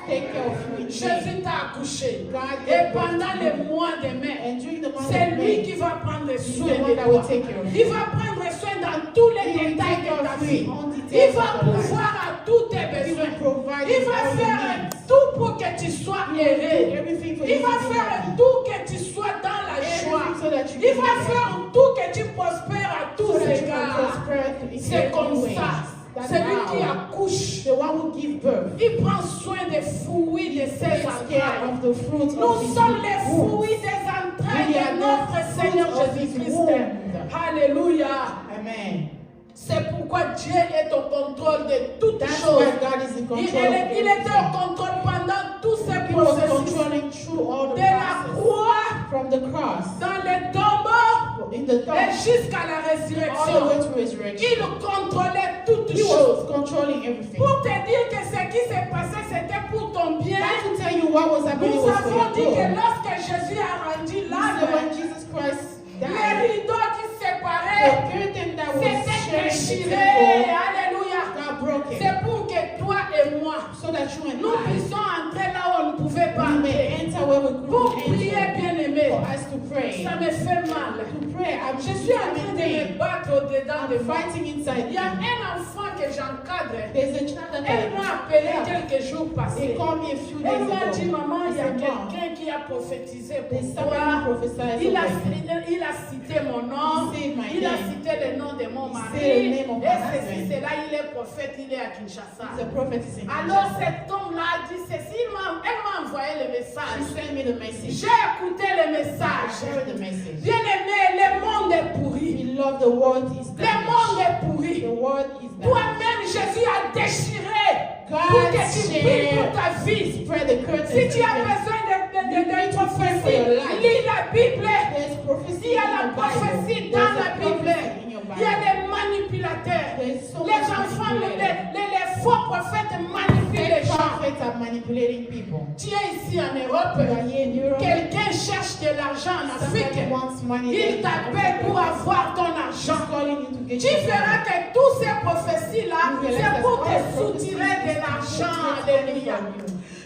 take care of you in May. Jésus t'a accouché. God Et gave birth pendant to les you. mois de mai, And during the month c'est of lui May, qui va prendre he's soin the one de that will toi. take care of you. Il va prendre soin dans tous les He will détails take de care ta of vie. you on Il details va of your life. pouvoir à tous tes He besoins. will provide Il you va all your faire needs. tout pour que tu sois heureux. Everything for Il you va to be faire happy. tout que tu sois dans la joie. Everything so that you Il can va be faire happy. tout que tu prospères à So tous that you can égards. prosper in C'est every comme way. ça. That's C'est lui qui how. accouche. The one who gives birth. Il prend soin des fruits de ses Takes care entrailles. of the fruit of Nous his sommes les womb. fruits des entrailles We are de the notre fruit Seigneur of his Jésus-Christ. womb. Alléluia. Amen. C'est pourquoi Dieu est au contrôle de toutes That's choses. why God is in Il, control of il était au everything. contrôle pendant tous ces He was processus. controlling through all the De la process. croix, From the cross, dans les tombeaux, in the et tomb, jusqu'à la all the way résurrection. to resurrection. Il contrôlait toutes He choses. was controlling everything. Pour te dire que ce qui s'est passé, c'était pour ton bien. Not to tell you what was happening Nous was for avons your dit que good. lorsque Jésus a rendu He said l'âme, when Jesus Christ les died, rideaux qui the séparaient curtain that was s'étaient sharing the déchirés. temple Alléluia. got broken. C'est pour que toi et moi, So that you and nous I puissions entrer là où on ne pouvait pas we may entrer. enter where we Pour couldn't prier, enter. bien-aimé, For us to pray. ça me fait mal. To pray, I'm Je suis en train de me battre au-dedans de I'm moi. fighting inside Il y a me. un enfant que j'encadre. There's a child that Elle m'a appelé quelques jours They passés. called me a few Elle days m'a dit, ago. maman, il y a They said, Mom, quelqu'un qui a prophétisé pour there's toi. somebody who prophesied Il a, over you. il a cité mon nom. He said my Il a name. cité le nom de mon He mari. said the name of my Et ceci, husband. c'est là, il est prophète, il est à Kinshasa. He's a prophet is in Alors Kinshasa. cet homme-là a dit ceci, elle m'a envoyé le She message. sent me the message. J'ai écouté le I message. heard the message. Bien-aimé, le monde est pourri. We love the world is Le monde damaged. est pourri. The world is damaged. Toi-même, Jésus a déchiré pour God que tu pries pour ta vie. spread the curtain. Si tu as besoin de prophétie, lis la Bible. There's prophecy Il y a in la the prophétie Bible. dans There's la a Bible. prophecy in your Il y a Bible. des manipulateurs. There's so Les much enfants, manipulating. les faux prophètes manipulent les Fake gens. prophets are manipulating people. Tu es ici en Europe. You are here in Europe. Quelqu'un cherche de l'argent en Afrique. Somebody wants money. Il t'appelle pour avoir ton argent. She's calling you to get Tu your verras money. que toutes ces prophéties-là, c'est pour te soutirer de l'argent. Alléluia.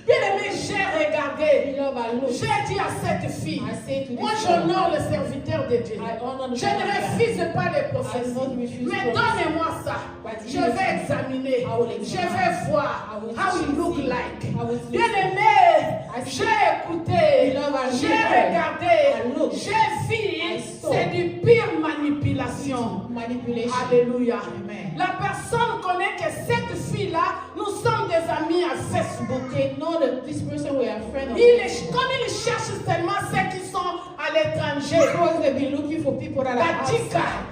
Bien-aimé, j'ai regardé. Beloved, I look. J'ai dit à cette fille, I say to this moi woman, j'honore le serviteur de Dieu. I honor the Je ne man of God. refuse pas les I prophéties. will not refuse Mais prophecy. donnez-moi ça. But Je you vais will- examiner. I will Je examine. vais voir I will how you look see. like. I will see. Bien-aimé, I see. j'ai écouté, Beloved, I j'ai look. regardé, I look. j'ai vu, I saw. c'est du pire manipulation. Manipulation. Alléluia. Amen. La personne connaît que cette fille-là, nous sommes des amis à Facebook. They know that this person we are friends of. Comme ils cherchent seulement ceux qui sont à l'étranger, Because they've been looking for people that are la Tika, outside.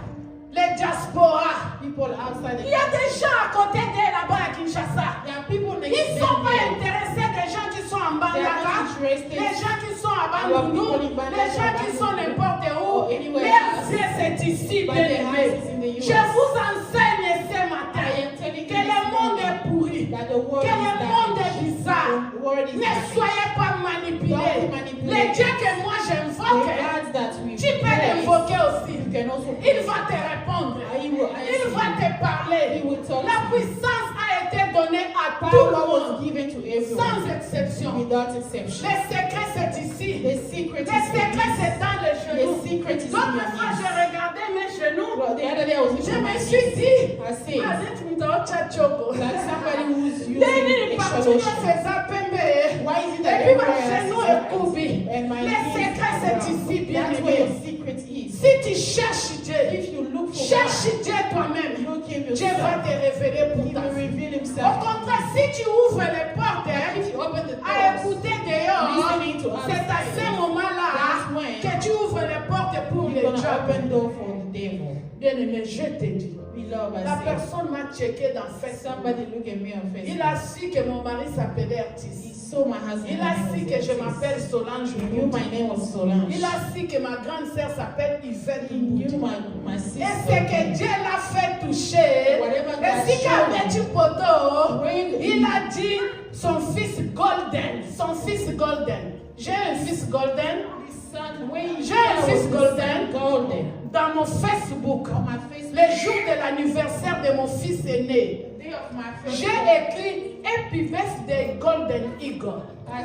les diasporas. People outside. Il y a des gens à côté d'elle là-bas à Kinshasa. There are people next Ils ne to sont pas them. intéressés des gens qui sont en They are Bandaka, not interested. les gens qui sont à There are Bandundu, people in Bandaka, les gens qui sont n'importe où. or anywhere Leur else. Dieu, c'est ici, But bien their aimé. house is in the US. Je vous enseigne ce matin I am telling que you le this monde morning est pourri, that the world que is le monde est damaged. bizarre. The world is Ne damaged. soyez pas manipulés. Don't be manipulated. Les dieux que moi The j'invoque, gods that we tu peux praise, l'invoquer aussi. you can also Il praise. va te répondre. He will answer Il va you. te parler. He will talk La to you. puissance a été donnée à tout le Power monde, was given to everyone sans exception. without exception. Le secret c'est ici. The secret Le is in secret you. c'est dans les The genoux. secret is in L'autre your fois, j'ai knees. regardé mes genoux. Well, the other day I was Je looking me at suis dit, I said that somebody who's using Deni extra partout lotion. ces appembes. Why is it Et that puis ma everywhere I genou see est courbé. and my Le knees secret are c'est brown? ici, bien That's where aimé. the secret is. Si tu cherches Dieu, If you look for cherche God, Dieu toi-même. look him Dieu va yourself. te révéler pour He ta will vie. reveal Au himself. contraire, si tu ouvres les portes If you open the à doors, écouter dehors, listening to c'est à outside, ce moment-là that's when que tu ouvres les portes pour les you're gonna jobs. open door for the devil. Bien-aimé, je te dis, Beloved, la I say, personne m'a checké dans Facebook. somebody look at me on Il a Facebook. su que mon mari s'appelait He Artis. saw my husband. Il a su que je m'appelle Solange He knew Mouti. my name was Solange. Il a su que ma grande sœur s'appelle Yvette He knew Mouti. my Et sister. c'est que Dieu l'a fait toucher. Whatever Et God si showed qu'avec him, du poteau, when il a dit son fils Golden. Son fils Golden. J'ai un fils Golden. his son, when J'ai un fils Golden. golden. Dans mon Facebook, On my Facebook, le jour de l'anniversaire de mon fils aîné, day of my first j'ai écrit Happy Birthday Golden Eagle. I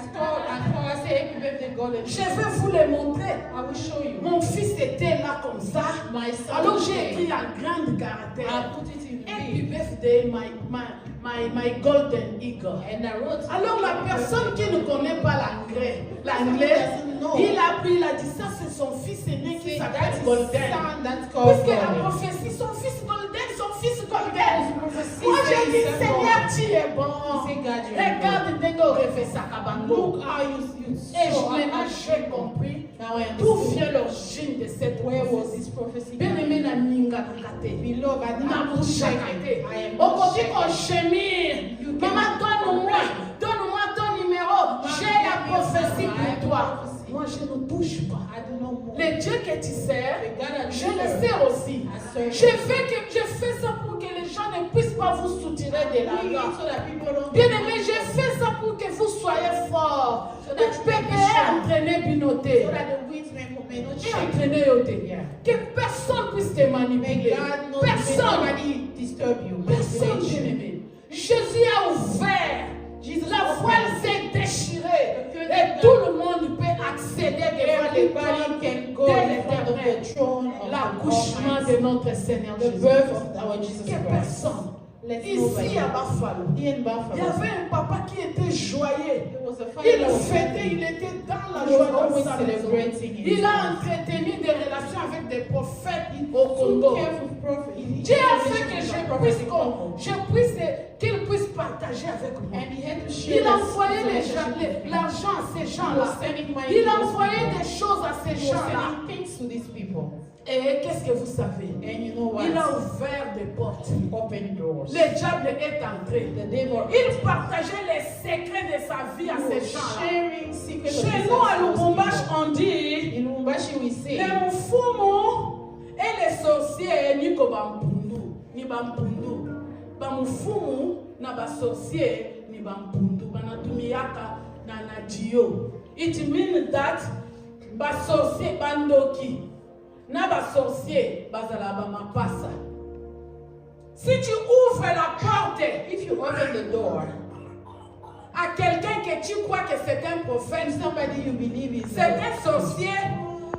say happy birthday golden. Je vais vous le montrer. I will show you. Mon fils était là comme ça. My son. Alors j'ai écrit en grand caractère I put it in Happy big. Birthday my Golden Eagle. And I wrote. Alors la personne qui ne connaît pas l'anglais, il a pris, il a dit ça c'est son fils aîné qui That s'appelle is Golden. son that's called Puisque la golden. prophétie, son fils Golden, son fils Golden. prophecy Moi j'ai dit says Seigneur tu es bon. Say, God, you are Regarde dès qu'on refait ça Kabango. Look how you Et saw. maintenant j'ai compris Now I d'où understand. vient l'origine de cette Where was prophétie. this prophecy? Bien aimé na ninga kakate. Beloved, I Na am not shaken. bouchakate. I am Au not côté shaken. qu'on chémire. You can- Maman, donne-moi ton numéro. J'ai la prophétie pour toi. Moi, je ne bouge pas. I do not move. Le Dieu que tu sers, The God that je you le serve, sers aussi. I serve. Je fais ça pour que les gens ne puissent pas vous soutirer de l'argent. So that people don't Bien aimé, je fais ça pour que vous soyez forts. So that you can be PPR strong. entraîner binoté. so that the winds may not Et shake. entraîner yoté. Yeah. Que personne puisse te May manipuler. God not Personne. nobody disturb you. Personne, Manipulation. bien-aimé. Jésus a ouvert. Jesus La opened. voile s'est déchirée. The Et curtain tout le monde peut accéder devant Everybody l'éternel can go dès in front of l'éternel. the throne of L'accouchement the de notre Seigneur the Jésus. birth of our Jesus Que Christ. personne. Let's Ici à Buffalo, Here in il y Buffalo, avait un papa qui était joyeux. there was a Il father that was fêtait, happy. il était dans la He was joie dans always sa maison. celebrating in Il his a house. entretenu des relations avec des prophètes au So Congo. careful prophet. Dieu a fait que prophetic je puisse qu'il puisse partager avec moi. And he had to share Il this envoyait relationship. l'argent à ces He gens-là. was sending money Il to those envoyait people. des choses à ces He was gens-là. sending things to these people. Et qu'est-ce que vous savez? And you know what? Il a ouvert des portes. Open doors. Le diable est entré. The devil Il partageait les secrets de sa vie à ces was gens-là. sharing secrets of Chez his nous, à life to those Lubumbashi, people. on dit In Lubumbashi we say, les mfumu et les sorciers niko bampundu ni bampundu bamufumu na basorcier ni bampundu banatumiaka na dio. It means that basorcier bandoki na basorcier bazala bamapasa. Si tu ouvres la porte, if you open the door, à quelqu'un que tu crois que c'est un prophète, somebody you believe is c'est un sorcier,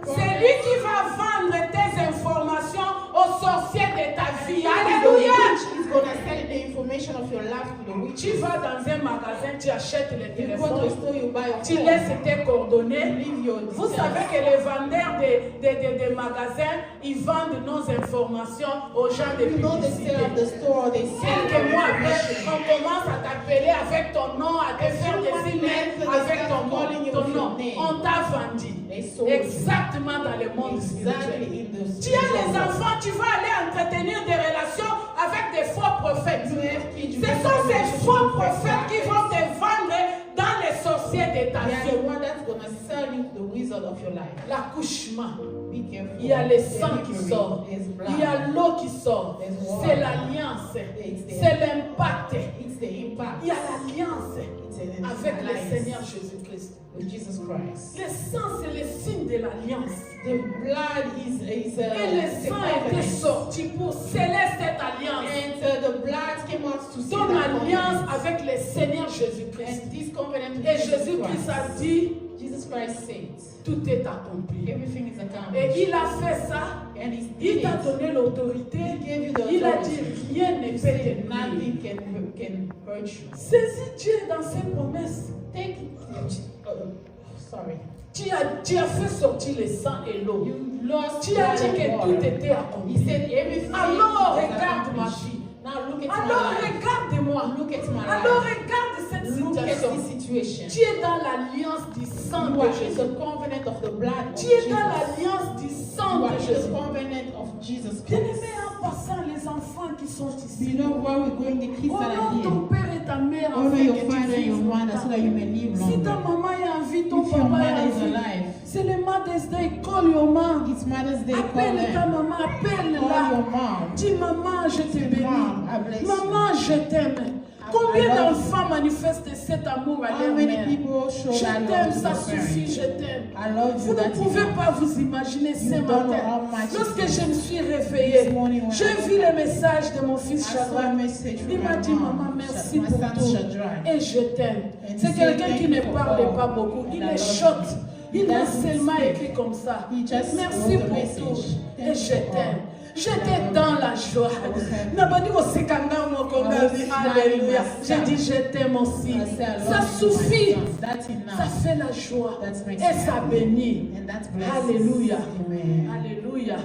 c'est lui qui va vendre tes informations aux sorciers de ta vie. Alléluia! He's going to sell the information of your life to the witch. Tu vas dans un magasin, tu achètes le You go to a téléphone, store, you buy a tu phone. laisses tes coordonnées. Leave your Vous details. savez que les vendeurs des magasins, ils vendent nos informations aux gens de You know the publicité. sale of the store, they sell Quelques mois après, on commence à t'appeler avec ton nom, à te faire des emails avec ton nom. On t'a vendu. Exactement dans le monde spirituel. Exactly in the Tu as les enfants, tu vas aller entretenir des relations avec des faux prophètes. Ce sont ces faux prophètes qui vont te vendre dans les sorciers de ta They are vie. the one that's going to sell you the wizard of your life. L'accouchement. Be careful. Il y a le There's sang qui mercury, sort. there's blood. Il y a l'eau qui sort. There's water. C'est l'alliance. C'est l'impact. It's the impact. Il y a l'alliance It's an avec le alliance Seigneur Jésus-Christ. with Jesus Christ. Le sang, c'est le signe de l'alliance. The blood is Et le sang était sorti pour sceller cette alliance. And the blood came out to seal Ton that alliance covenant. avec le Seigneur Jésus-Christ. And this covenant with Et Jesus Jésus-Christ a Christ. dit, Jesus Christ says, tout est accompli. everything is Et accomplished. il a fait ça. And he's Il t'a did it. donné l'autorité. He gave you the Il a authority. dit, rien ne He peut said te nuire. nothing can hurt you. Saisis Dieu dans ses promesses. Take sorry. Tu as fait sortir le sang et l'eau. You lost Tu as blood dit and que water. tout était He accompli. said everything. Alors is regarde ma accomplished. vie. Now look at Alors my life. regarde-moi. Look at my Alors life. regarde cette Look at situation. this situation. Tu es dans l'alliance du sang You de are in Jésus. the covenant of the blood of Tu es Jesus. dans l'alliance du sang You are de in the Jésus. covenant of Jesus Bien-aimé, Christ. en passant, les enfants qui sont ici. You know where we're going, the kids that are Honore ton here. père et ta mère Honor afin your que tu father and your vives mother so that you may live Si ta longer. maman est en vie, ton If your papa mother est en is vie. alive, C'est le Mother's Day. Call your mom. it's Mother's Day. Call Appelle ta them. maman, Call appelle-la. your mom. Dis maman, je te bénis. Mom, I bless you. Maman, je t'aime. Combien I love d'enfants manifestent cet amour à How leur many mère? people show Je that love t'aime, to ça their suffit, parents? je t'aime. I love Vous you. ne That's pouvez enough. pas vous imaginer ce You don't know matin. how much Lorsque it je me is. suis réveillée, This morning when j'ai I vu woke le message de mon fils I saw a Shadrach. message Il from m'a my dit, maman, mom, merci my pour son tout. Shadrach. Et je t'aime. And C'est he quelqu'un said, qui ne "Thank you parle for pas all." beaucoup. Il And I est love short. you. Il m'a doesn't seulement speak. écrit comme ça. He just Merci wrote the pour message. tout. Thank Et you je for t'aime. all. J'étais dans la joie. was happy. Nabani osekanga moko ngabi. Alléluia. J'ai dit je t'aime aussi. I say, I love Ça you, my suffit. son. That's Ça enough. fait la joie. That makes Et me ça happy. bénit. And that's blessed. Alléluia. Amen. Alléluia.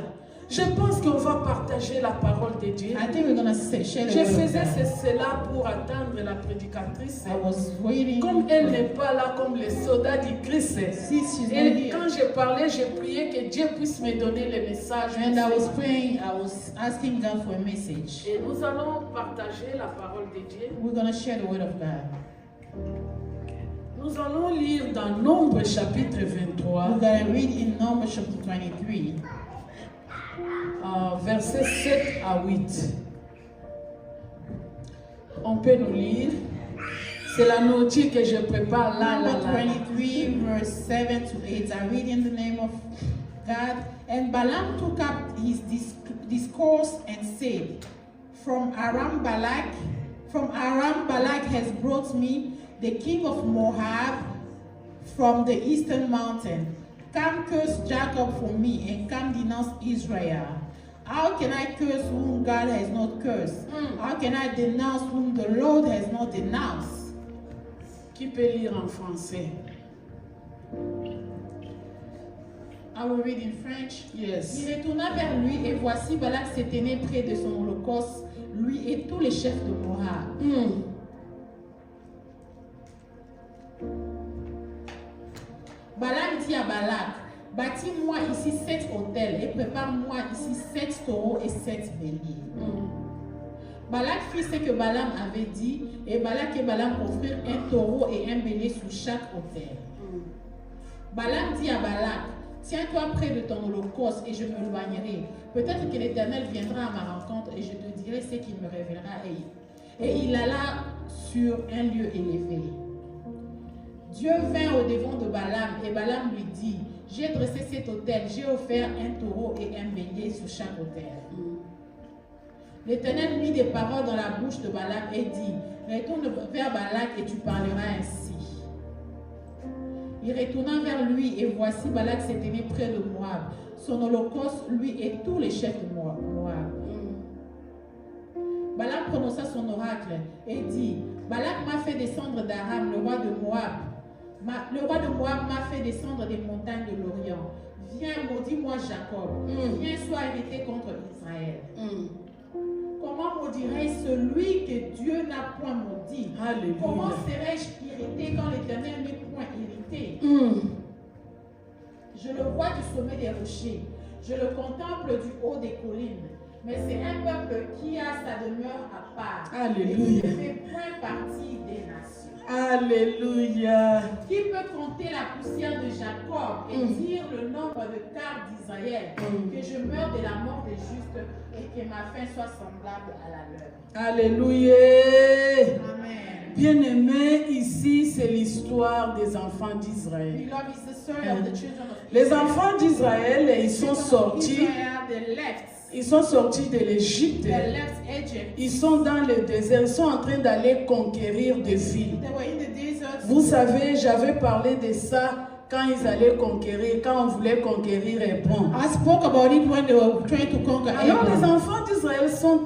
Je pense qu'on va partager la parole de Dieu. I think we're going to share the Je word of faisais God. cela pour attendre la prédicatrice. I was waiting. Comme elle n'est pas là comme les soldats du Christ. Since she's not Et here. quand je parlais, je priais que Dieu puisse me donner le message. And I was praying, I was asking God for a message. Et nous allons partager la parole de Dieu. We're going to share the word of God. Nous allons lire dans Nombre chapitre 23, We're going to read in Numbers chapter 23, versets 7 à 8. On peut nous lire. C'est la nourriture que je prépare là, là, Number là. 23, verse 7 to 8. I read in the name of God. And Balaam took up his discourse and said, From Aram Balak has brought me the king of Moab from the eastern mountain. Come curse Jacob for me and come denounce Israel. How can I curse whom God has not cursed? How can I denounce whom the Lord has not denounced? Qui peut lire en français? I will read in French. Yes. Il retourna vers lui et voici Balak s'était né près de son holocauste, lui et tous les chefs de Moab. Balaam dit à Balak, bâtis-moi ici 7 autels et prépare-moi ici 7 taureaux et 7 béliers. Balak fit ce que Balaam avait dit et Balak et Balaam offrirent un taureau et un bélier sous chaque autel. Balaam dit à Balak, tiens-toi près de ton holocauste et je m'éloignerai. Peut-être que l'Éternel viendra à ma rencontre et je te dirai ce qu'il me révélera. Et il alla sur un lieu élevé. Dieu vint au devant de Balaam et Balaam lui dit, j'ai dressé cet autel, j'ai offert un taureau et un bélier sur chaque autel. L'Éternel mit des paroles dans la bouche de Balaam et dit, retourne vers Balak et tu parleras ainsi. Il retourna vers lui et voici Balak s'était mis près de Moab. Son holocauste, lui et tous les chefs de Moab. Balaam prononça son oracle et dit, Balak m'a fait descendre d'Aram, le roi de Moab. Le roi de Moab m'a fait descendre des montagnes de l'Orient. Viens, maudis-moi Jacob. Viens, sois irrité contre Israël. Comment maudirais-je celui que Dieu n'a point maudit? Alléluia. Comment serais-je irrité quand l'Éternel n'est point irrité? Je le vois du sommet des rochers. Je le contemple du haut des collines. Mais c'est un peuple qui a sa demeure à part. Alléluia. Et qui ne fait point partie des nations. Alléluia. Qui peut compter la poussière de Jacob et dire le nombre de quarts d'Israël, que je meure de la mort des justes et que ma fin soit semblable à la leur. Alléluia. Amen. Bien-aimés, ici c'est l'histoire des enfants d'Israël. Beloved, it's the story of the children of Les Israel. enfants d'Israël, ils sont sortis. Israel, they left. Ils sont sortis de l'Égypte. They left Egypt. Ils sont dans le désert. Ils sont en train d'aller conquérir des villes. They were in the desert. Vous savez, j'avais parlé de ça quand ils allaient conquérir, quand on voulait conquérir Hébron. I spoke about it when they were trying to conquer Alors les Hebron. enfants d'Israël sont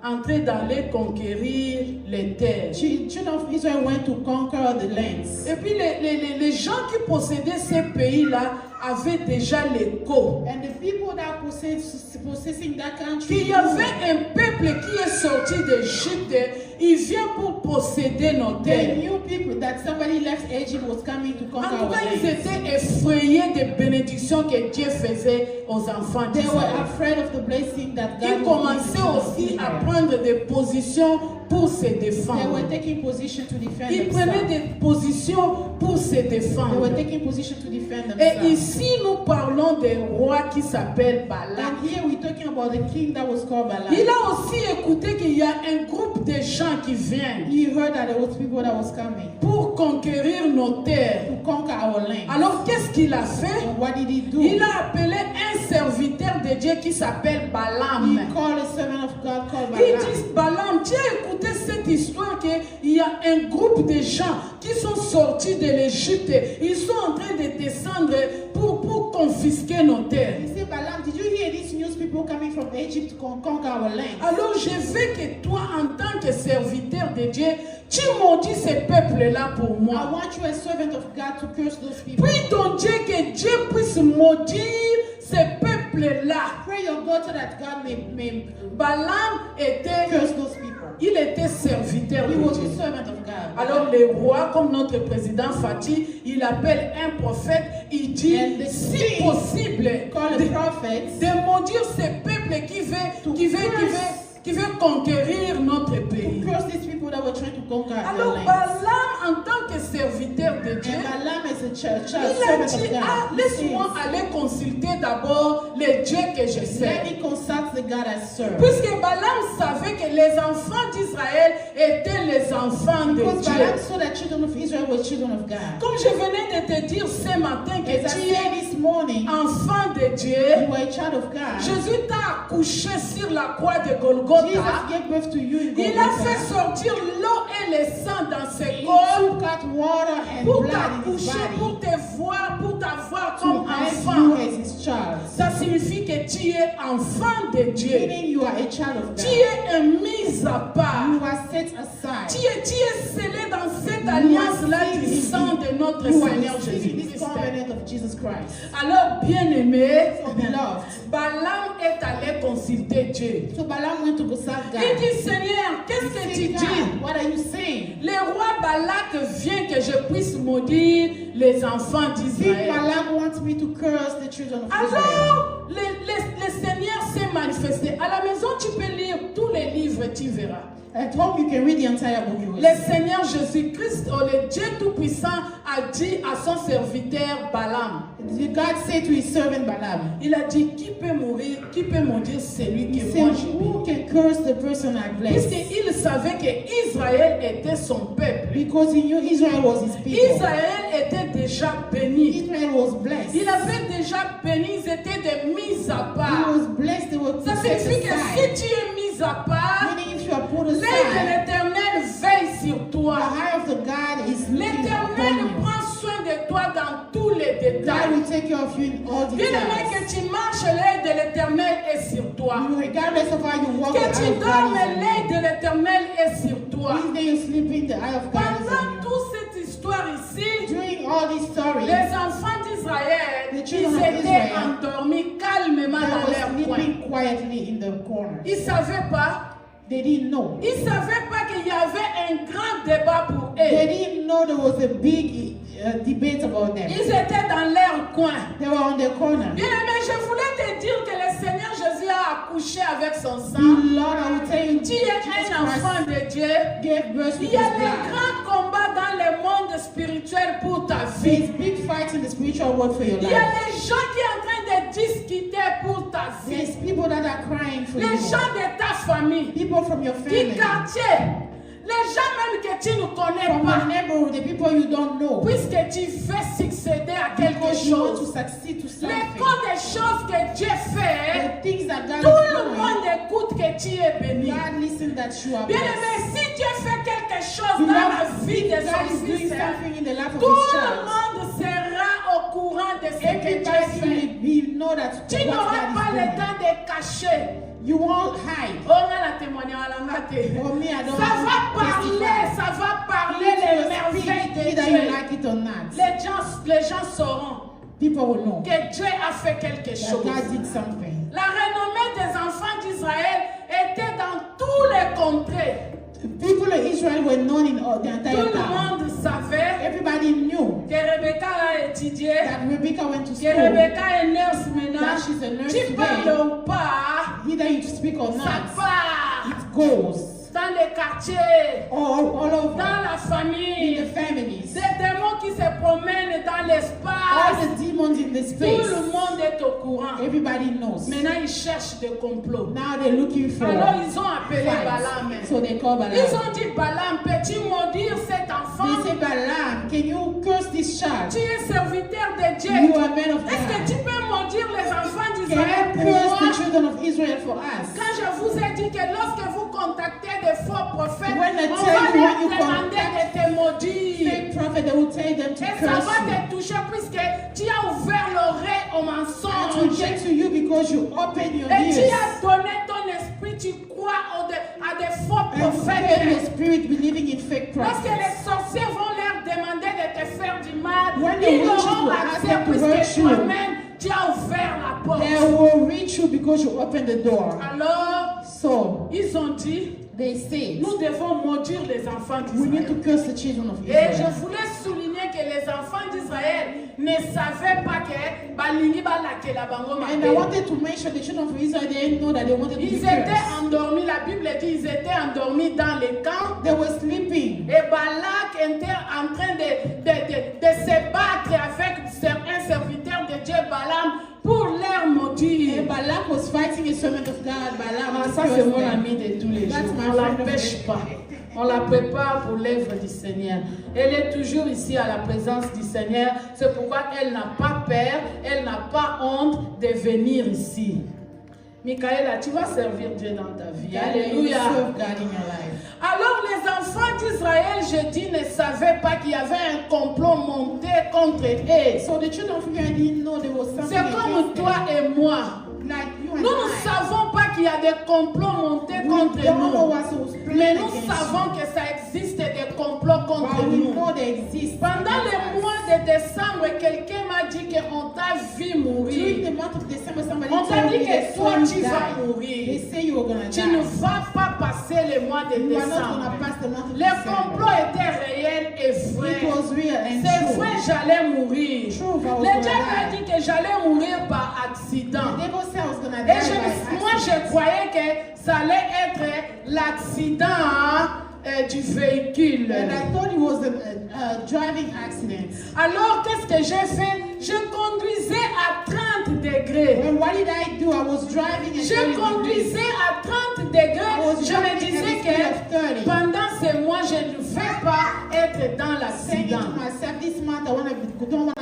en train d'aller conquérir les terres. Children of Israel went to conquer the lands. Et puis les gens qui possédaient ces pays-là avaient déjà l'écho. And the people that possessing that country, Qu'il y avait un peuple qui est sorti d'Égypte, il vient pour posséder nos they terres. knew people that somebody left Egypt was coming to En conquer tout our cas, ils lands. étaient effrayés des bénédictions que Dieu faisait aux enfants They were d'Israël. afraid of the blessing that God Ils was commençaient giving to aussi à Israel. prendre des positions pour se They défendre. were taking position to defend Ils prenaient themselves. des positions pour se They défendre. were taking position to defend Et themselves. ici, nous parlons d'un roi qui s'appelle Balak. And here we're talking about the king that was called Balaam. Il a aussi écouté qu'il y a un groupe de gens qui viennent He heard that there was people that was coming pour conquérir nos terres. to conquer our land. Alors, qu'est-ce qu'il a fait? And what did he do? Il a appelé un serviteur de Dieu qui s'appelle He Balaam. called a servant of God called Il Balaam. dit, Balaam, tu as écouté cette histoire qu'il y a un groupe de gens qui sont sortis de l'Égypte. Ils sont en train de descendre pour confisquer nos terres. He said, Balaam, did you hear these news people coming from Egypt to conquer our land? Alors je veux que toi, en tant que serviteur de Dieu, tu maudis ces peuples-là pour I moi. want you as servant of God to curse those people. Prie ton Dieu que Dieu puisse maudire ces peuples-là. Pray your God so that God may Balaam était, curse those people. il était serviteur He de was Dieu. a servant of God. Alors le roi, comme notre président Fatih, il appelle un prophète, il dit, And the si king possible, call a prophet de maudire ces peuples qui veut conquérir notre to pays. curse these people that were trying to conquer our Alors land. Balaam, en tant que serviteur de Dieu, And Balaam is a church, il a servant dit, of God. ah, He laisse-moi says, aller consulter d'abord les dieux que je let sers. me consult the God I serve. Puisque Balaam savait que les enfants d'Israël étaient les enfants de Because Dieu. Balaam saw that children of Israel were children of God. Comme je venais dire ce matin que As I tu said es this morning, enfant de Dieu. you are a child of God. Jésus t'a accouché sur la croix de Jesus Golgotha. gave birth to you in Il a Golgotha. fait sortir l'eau et le sang dans ses He corps took out water and pour blood in his t'accoucher, pour body te voir, pour t'avoir to comme have you enfant. as his child. Ça signifie que tu es enfant de Dieu. Meaning you are a child of Tu God. es un mis à part. You are set aside. Tu es scellé dans cette alliance-là du sang de notre You are Seigneur receiving this Jésus-Christ. covenant of Jesus Christ. Alors, bien-aimé, So beloved, Balaam est allé consulter Dieu. so Balaam went to go serve Il God. dit, Seigneur, qu'est-ce que He tu said, dis? God, what are you saying? Le roi Balak vient que je puisse maudire les enfants Big d'Israël. Balaam wants me to curse the children of Israel. Alors, le Seigneur s'est manifesté. À la maison, tu peux lire tous les livres, tu verras. At home, you can read the entire book. You will Le see. Seigneur Jésus-Christ, le Dieu Tout-Puissant, a dit à son serviteur Balaam, God said to his servant Balaam, il a dit, qui peut mourir, qui peut maudire celui he que moi said, je who bénis? can curse the person I bless? Puisqu'il savait que Israël était son peuple. Because he knew Israel was his people. Israël était déjà béni. Israel was blessed. Il avait déjà béni, ils étaient des mis à He part. was blessed. They were Ça set signifie que aside. si tu es mis à part, Meaning if you are put l'œil de aside, l'Éternel veille sur the toi. eye of the God is looking upon L'Éternel you. prend soin de toi dans tous les God détails. will take care of you in all Bien aimé, details. que tu marches, l'œil de l'Éternel est sur toi. Regardless of how you walk, the Que eye tu of dormes, God is on l'œil you. de l'Éternel est sur toi. This day you're sleeping, the eye of God is Pendant on you. toute cette histoire ici, During all these stories, les enfants d'Israël, The ils children of étaient Israel, endormis calmement they dans were leur coin. sleeping quietly in the corner. Ils ne savaient pas. They didn't know. Ils ne savaient pas qu'il y avait un grand débat pour They eux. didn't know there was a big debate about them. Ils étaient dans leur coin. They were on their corner. Bien aimé, je voulais te dire que le Seigneur Jésus a accouché avec son sang. Lord, I will tell you, Tu es un enfant de Dieu. gave birth Il with y a his des blood. grands combats dans le monde spirituel pour ta There's vie. big fights in the spiritual world for your Il y a life. des gens qui sont en train de discuter pour ta There's vie. people that are crying for Les you. gens de ta famille, People from your du family, quartier, les gens même que tu ne connais from pas. your neighborhood, the people you don't know. Puisque tu veux succéder à quelque Because you want to chose. succeed to Les something. codes des choses que Dieu fait, The things that God tout is le doing, monde écoute que tu es béni. God listen that you are Bien blessed. aimé, si Dieu fait quelque chose dans la vie de God son is doing fils, something in the life of tout his le child. monde sera au courant de ce que Dieu Everybody fait. will know that Tu what n'auras God pas is le doing. temps de cacher. You won't hide. On a la témoignage à la maté. For me, I don't Ça va parler, testify. ça va parler les merveilles de Either you Dieu. like it or not. Les gens sauront People will know que Dieu a fait quelque that chose. God did something. La renommée des enfants d'Israël était dans tous les contrées. People of Israel were known in all the Tout entire le town. monde savait Everybody knew que Rebecca a étudié, that Rebecca went to que school. Rebecca est nurse maintenant. That she's a nurse Tu today. parles ou pas, Either you speak or ça not, part it goes dans les quartiers, all over dans la in famille. the families. Des démons qui se promènent dans All l'espace. the demons in the Tout space. le monde est au courant. Everybody knows. Maintenant, ils cherchent des complots. Now they're looking for Alors, ils ont appelé fights. Balaam. So they call Ils Balaam. ont dit, Balaam, peux-tu maudire cet enfant? They say, Balaam, can you curse this child? Tu es serviteur de Dieu. You are a man of Est-ce que God. tu peux maudire les enfants Can d'Israël you pour curse the moi? children of Israel for us? Quand je vous ai dit que lorsque vous contactez des faux prophètes, When I on tell va you leur when you demander de te maudire. Fake prophet, they will tell them to Et ça curse va you. te toucher puisque tu as ouvert l'oreille au It will mensonge. get to you because you open your Et tu ears. as donné ton esprit, tu crois à des faux And fed your prophètes. spirit believing in fake Lorsque prophets. les sorciers vont leur demander de te faire du mal, When the ils witches auront will ask accès them to hurt puisque you, toi-même tu as ouvert la porte. They will reach you because you open the door. Alors, So ils ont dit, they say, nous devons maudire les enfants we need to d'Israël. curse the children of Et je Israel. voulais souligner que les enfants d'Israël ne savaient pas que balingi balakela bango And I mabe. wanted to mention the children of Israel, they didn't know that they wanted to be Ils étaient cursed. endormis, la Bible dit, ils étaient endormis dans les camps. They were sleeping. Et Balak était en train de se battre avec un serviteur de Dieu, Balaam, pour leur maudire. And Balak was fighting a servant of God, Balaam. Ah, to ça, curse c'est mon them. ami de tous les That's jours. my On ne friend of l'empêche the pas. On la prépare pour l'œuvre du Seigneur. Elle est toujours ici à la présence du Seigneur. C'est pourquoi elle n'a pas peur, elle n'a pas honte de venir ici. Michaela, tu vas servir Dieu dans ta vie. Alléluia. Alors les enfants d'Israël, jeudi, ne savaient pas qu'il y avait un complot monté contre eux. So the children of Israel didn't know there was something. C'est comme toi et moi. Like you and Nous ne I. savons pas qu'il y a des complots montés contre We don't know nous. what was planned Mais nous against savons que ça existe des complots contre But we nous. know they exist. Pendant le mois de décembre, quelqu'un m'a dit qu'on t'a vu During mourir. the month of December, somebody On t'a told dit me que they toi saw you tu vas die. They mourir. say you were gonna Tu ne die. vas pas passer le mois de You are not décembre. gonna pass the month of Les December. complots étaient réels et vrais. It was real and C'est true. vrai, j'allais mourir. True, I was Le gonna diable m'a die. dit que j'allais mourir par accident. The devil said I was gonna die Et by moi, je accident. croyais que ça allait être l'accident du véhicule. And I thought it was a driving accident. Alors, qu'est-ce que j'ai fait? Je conduisais à 30 degrés. And what did I do? I was driving at Je 30 degrees. conduisais à 30 I degrés. was Je me driving disais at a speed of 30. que pendant ces mois, je ne vais pas être dans Saying to l'accident. myself, this month I don't want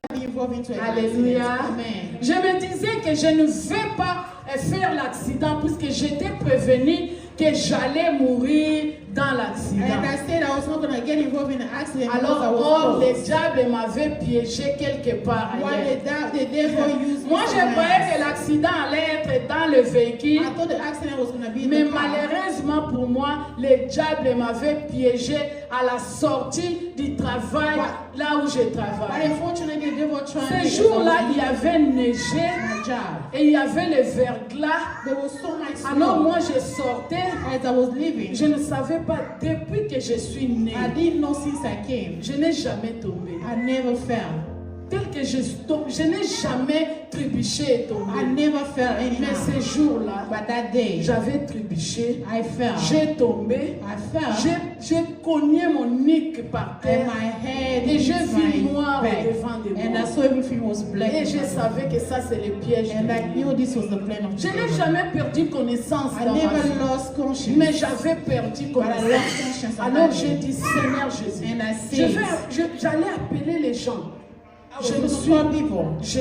to be involved into an Alléluia. accident. Amen. Je me disais que je ne vais pas faire l'accident puisque j'étais prévenu que j'allais mourir dans And l'accident. I said I was not going to get involved in an accident because I Alors, was or, le told. diable m'avait piégé quelque part What ailleurs. the devil used me Moi, for je croyais that. que l'accident allait être dans le véhicule. I thought the accident was going to be in Mais the car. malheureusement pour moi, le diable m'avait piégé à la sortie du travail, là où je But travaille. unfortunately, the devil tried me Ce because jour-là, I was il y avait neigé my job. et il y avait le verglas. There was so much Alors snow. moi, je sortais. As I was leaving, Je ne savais pas, depuis que je suis née, I didn't know since I came. je n'ai jamais tombé. I never fell. Tel que je tombe, je n'ai jamais trébuché et I tombé. never fell Mais anyhow. ce jour-là, But that day, j'avais trébuché, I fell. j'ai tombé, I fell. j'ai cogné mon nuque par And terre my head et j'ai hit vu my noir back. au-devant de And moi. I saw everything was black. Et je savais que ça, c'est le piège. de And I Dieu. knew this was the plan of Je the n'ai devil. jamais perdu connaissance I dans ma never vie, lost conscience. mais j'avais perdu But I lost connaissance. conscience. Alors j'ai dit, Seigneur Jésus, And I said, j'allais appeler les gens. Je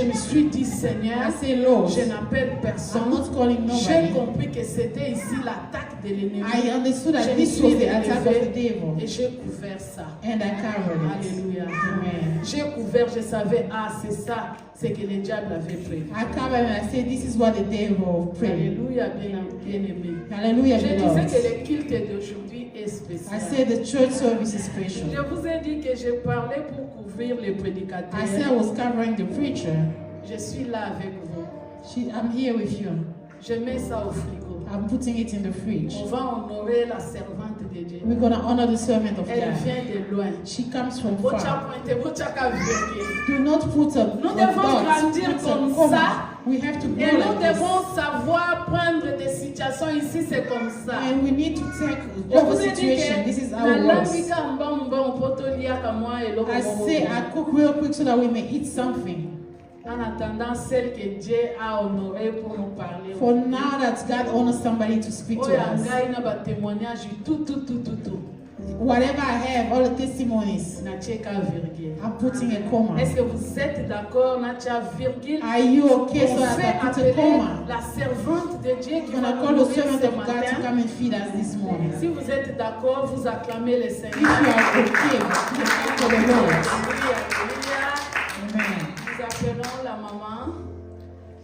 me suis dit, Seigneur, I say, Lord, je n'appelle I'm personne. not calling J'ai nobody. compris que c'était ici l'attaque de l'ennemi. I understood Je that me this suis was the attack of the élevé devil. et j'ai couvert ça. And I covered it. Alléluia. Amen. J'ai couvert, je savais, c'est ça, c'est que le diable avait prévu. I covered and I said, this is what the devil prayed. Alléluia, bien-aimé. Hallelujah, Je disais beloved. que le culte d'aujourd'hui est I spécial. said the church service is special. Je vous ai dit que je parlais pour couvrir les prédicateurs. I said I was covering the preacher. Je suis là avec vous. I'm here with you. Je mets ça au frigo. I'm putting it in the fridge. On va honorer la servante de Dieu. We're going to honor the servant of Elle God. vient de loin. She comes from Bocha far. pointe, bocha kavirke. Do not put a Nous devons dot, grandir put a comme comma. ça. We have to Et grow nous like this. devons savoir prendre des situations ici, c'est comme ça. And we need to take Je over vous ai dit situation. This is que how na it works. lambika mbamba mpotolia kama eloko I say I cook real quick so that we may eat something. En attendant celle que Dieu a honorée pour nous parler. For now that God honors somebody to speak to Oyo us. ngai na ba témoignage tout. Whatever I have, all the testimonies, Na cheka virgule. I'm putting a comma. Est-ce que vous êtes d'accord na cha virgule? Are you okay so On that fait I put a appeler comma? la servante de Dieu qui I'm va going to nous call the nourrir servant ce of God to matin. come and feed us this morning. Si vous êtes d'accord, vous acclamez le If Seigneur. you are okay, you can come to the Lord. Alléluia, alléluia. Amen. Nous appelons la maman.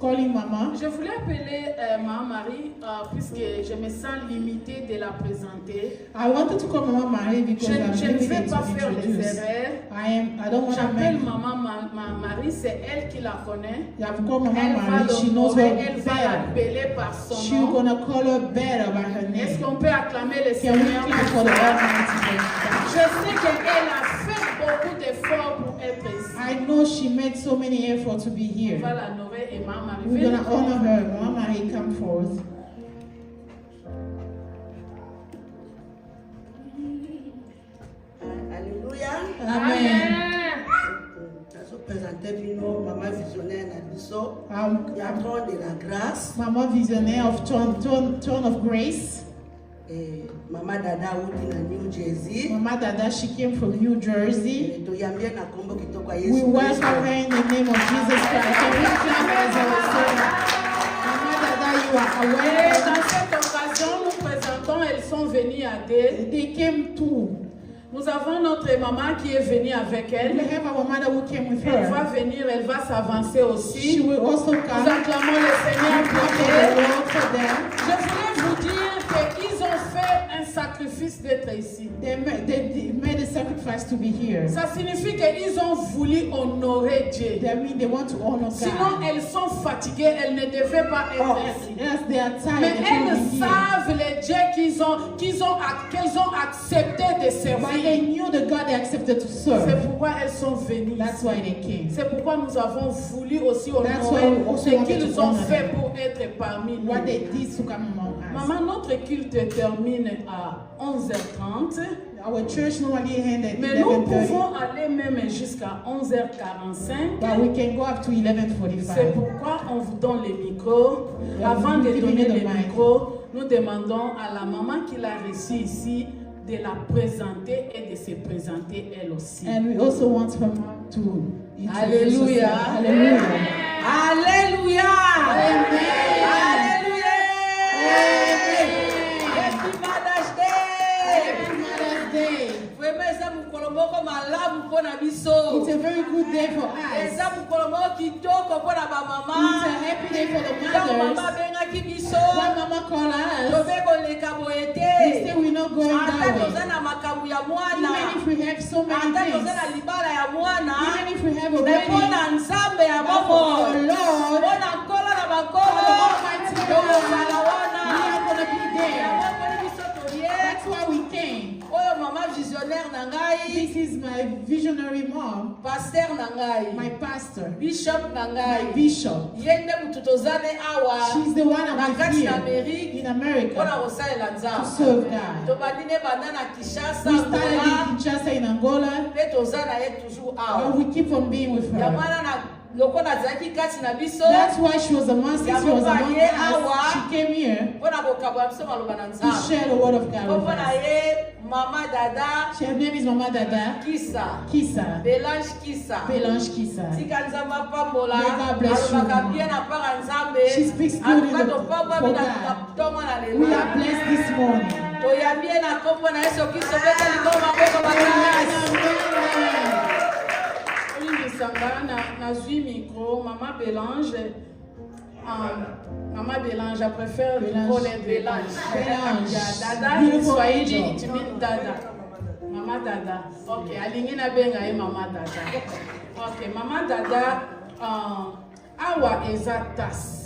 Calling Mama. Je voulais appeler Maman Marie puisque je me sens limitée de la présenter. I wanted to call Mama Marie because I'm Je ne vais limited pas to faire les introduce. erreurs. I don't want to J'appelle make. Maman Marie, c'est elle qui la connaît. You have called Mama Elle va Marie. She knows l'honorer, her elle va better. l'appeler par son She's nom. gonna call her better by her Est-ce name. qu'on peut acclamer le Can we Seigneur clap pour for the ça? Almighty God? Je sais qu'elle a fait beaucoup d'efforts pour être ici. I know she made so many efforts to be On here. va l'honorer et Maman Marie. We're Venez gonna honor her. Mama Marie, come forth. Alléluia. Amen. Je présentais Bino, maman visionnaire Nabiso, Um, il y a trop de la grâce. Mama visionnaire of Throne of Grace. Et Maman Dada outi na New Jersey. Mama Dada, she came from New Jersey. Et toyambia na kombo kitoko ya We Yesu welcome Kristo. her in the name of Jesus Christ. Can we clap as our Savior? Mama Dada, you are Et aware. dans cette occasion, nous présentons, elles sont venues à deux. They came too. Nous avons notre maman qui est venue avec We elle. have our mother who came with Elle va her. venir, elle va s'avancer She aussi. will also Nous come. acclamons le Seigneur And pour clap for the elle. Lord for them. Je voulais vous dire qu'ils ont fait un sacrifice d'être ici. They made a sacrifice to be here. Ça signifie qu'ils ont voulu honorer Dieu. That means they want to honor Sinon, God. elles sont fatiguées, elles ne devaient pas Oh, être ici. yes, they are tired. Mais They shouldn't elles be here. savent le Dieu qu'elles ont accepté de But they servir. knew the God they accepted to C'est serve. pourquoi elles sont venues. That's why they came. C'est pourquoi nous avons voulu aussi That's honorer why we also ce wanted qu'ils to ont honor fait them. pour être parmi nous. What they did to come among us. Maman, notre culte termine à 11h30, Our church normally end at mais nous 11:30, pouvons aller même jusqu'à 11h45. but we can go up to C'est 11:45. pourquoi on vous donne les micros. Yeah, Avant we de give donner you the les mic. micros, nous demandons à la maman qui l'a reçue ici de la présenter et de se présenter elle aussi. And we also want her mom to introduce Alléluia. herself. Hallelujah. Alléluia. Alléluia. Happy Mother's Day. Happy Mother's Day. Vraiment, eza mokolo moko malamu mpo na biso. It's a very good day for us. Eza mokolo moko kitoko mpo na It's a bamama. happy day for the Ntango mama mothers. abengaki biso, When Mama called us, tobe koleka boye we te. say we're not going Ata that toza way. na makambo ya Even mwana, if we have so many ata things, toza na libala ya mwana, even if we have a me mpo wedding, na nzambe ya but for our bomoi, Lord, mpo na nkolo na for the bakolo, Almighty God, tokozala we wana. are going to be there. Yango mponi biso toye, That's why we came. oyo mama visionnaire na ngai, This is my visionary mom, paster na ngai, my pastor, bishop na my ngai, bishop. ye nde mutu tozane awa She's the one na I'm kati with na here Amerike in mpona America kosalela to nzambe. serve God. Tobandi ne banda na Kinshasa, We started in Angola, Kinshasa in Angola, mpe toza na ye toujours awa. and we keep on being with Yango her. wana na lokola azalaki kati na biso That's why she was among us. She was among us. She came here mpona kokabola biso maloba na to nzambe. share the word of God with Kombo na us. ye mama dada Her name is Mama Dada Kisa, Kisa, Belange Kisa. Belange Kisa. Tika nzambe apambola, May God bless you, alobaka mama. bien na mpaka nzambe. She speaks good Aluka in the- topamba for bina God. ntongo na We lelo. are blessed this morning. Toyambi ye na kombo na Yesu Kristo beta likolo maboko makasi. Nazwi micro, maman Bélange. Maman Bélange, je préfère micro les Bélange. Bélange. Dada, Beautiful Swahili, angel. it means Dada. Mama Dada. Ok, alingi na benga ye Mama Dada. Ok, Mama Dada, awa eza tas.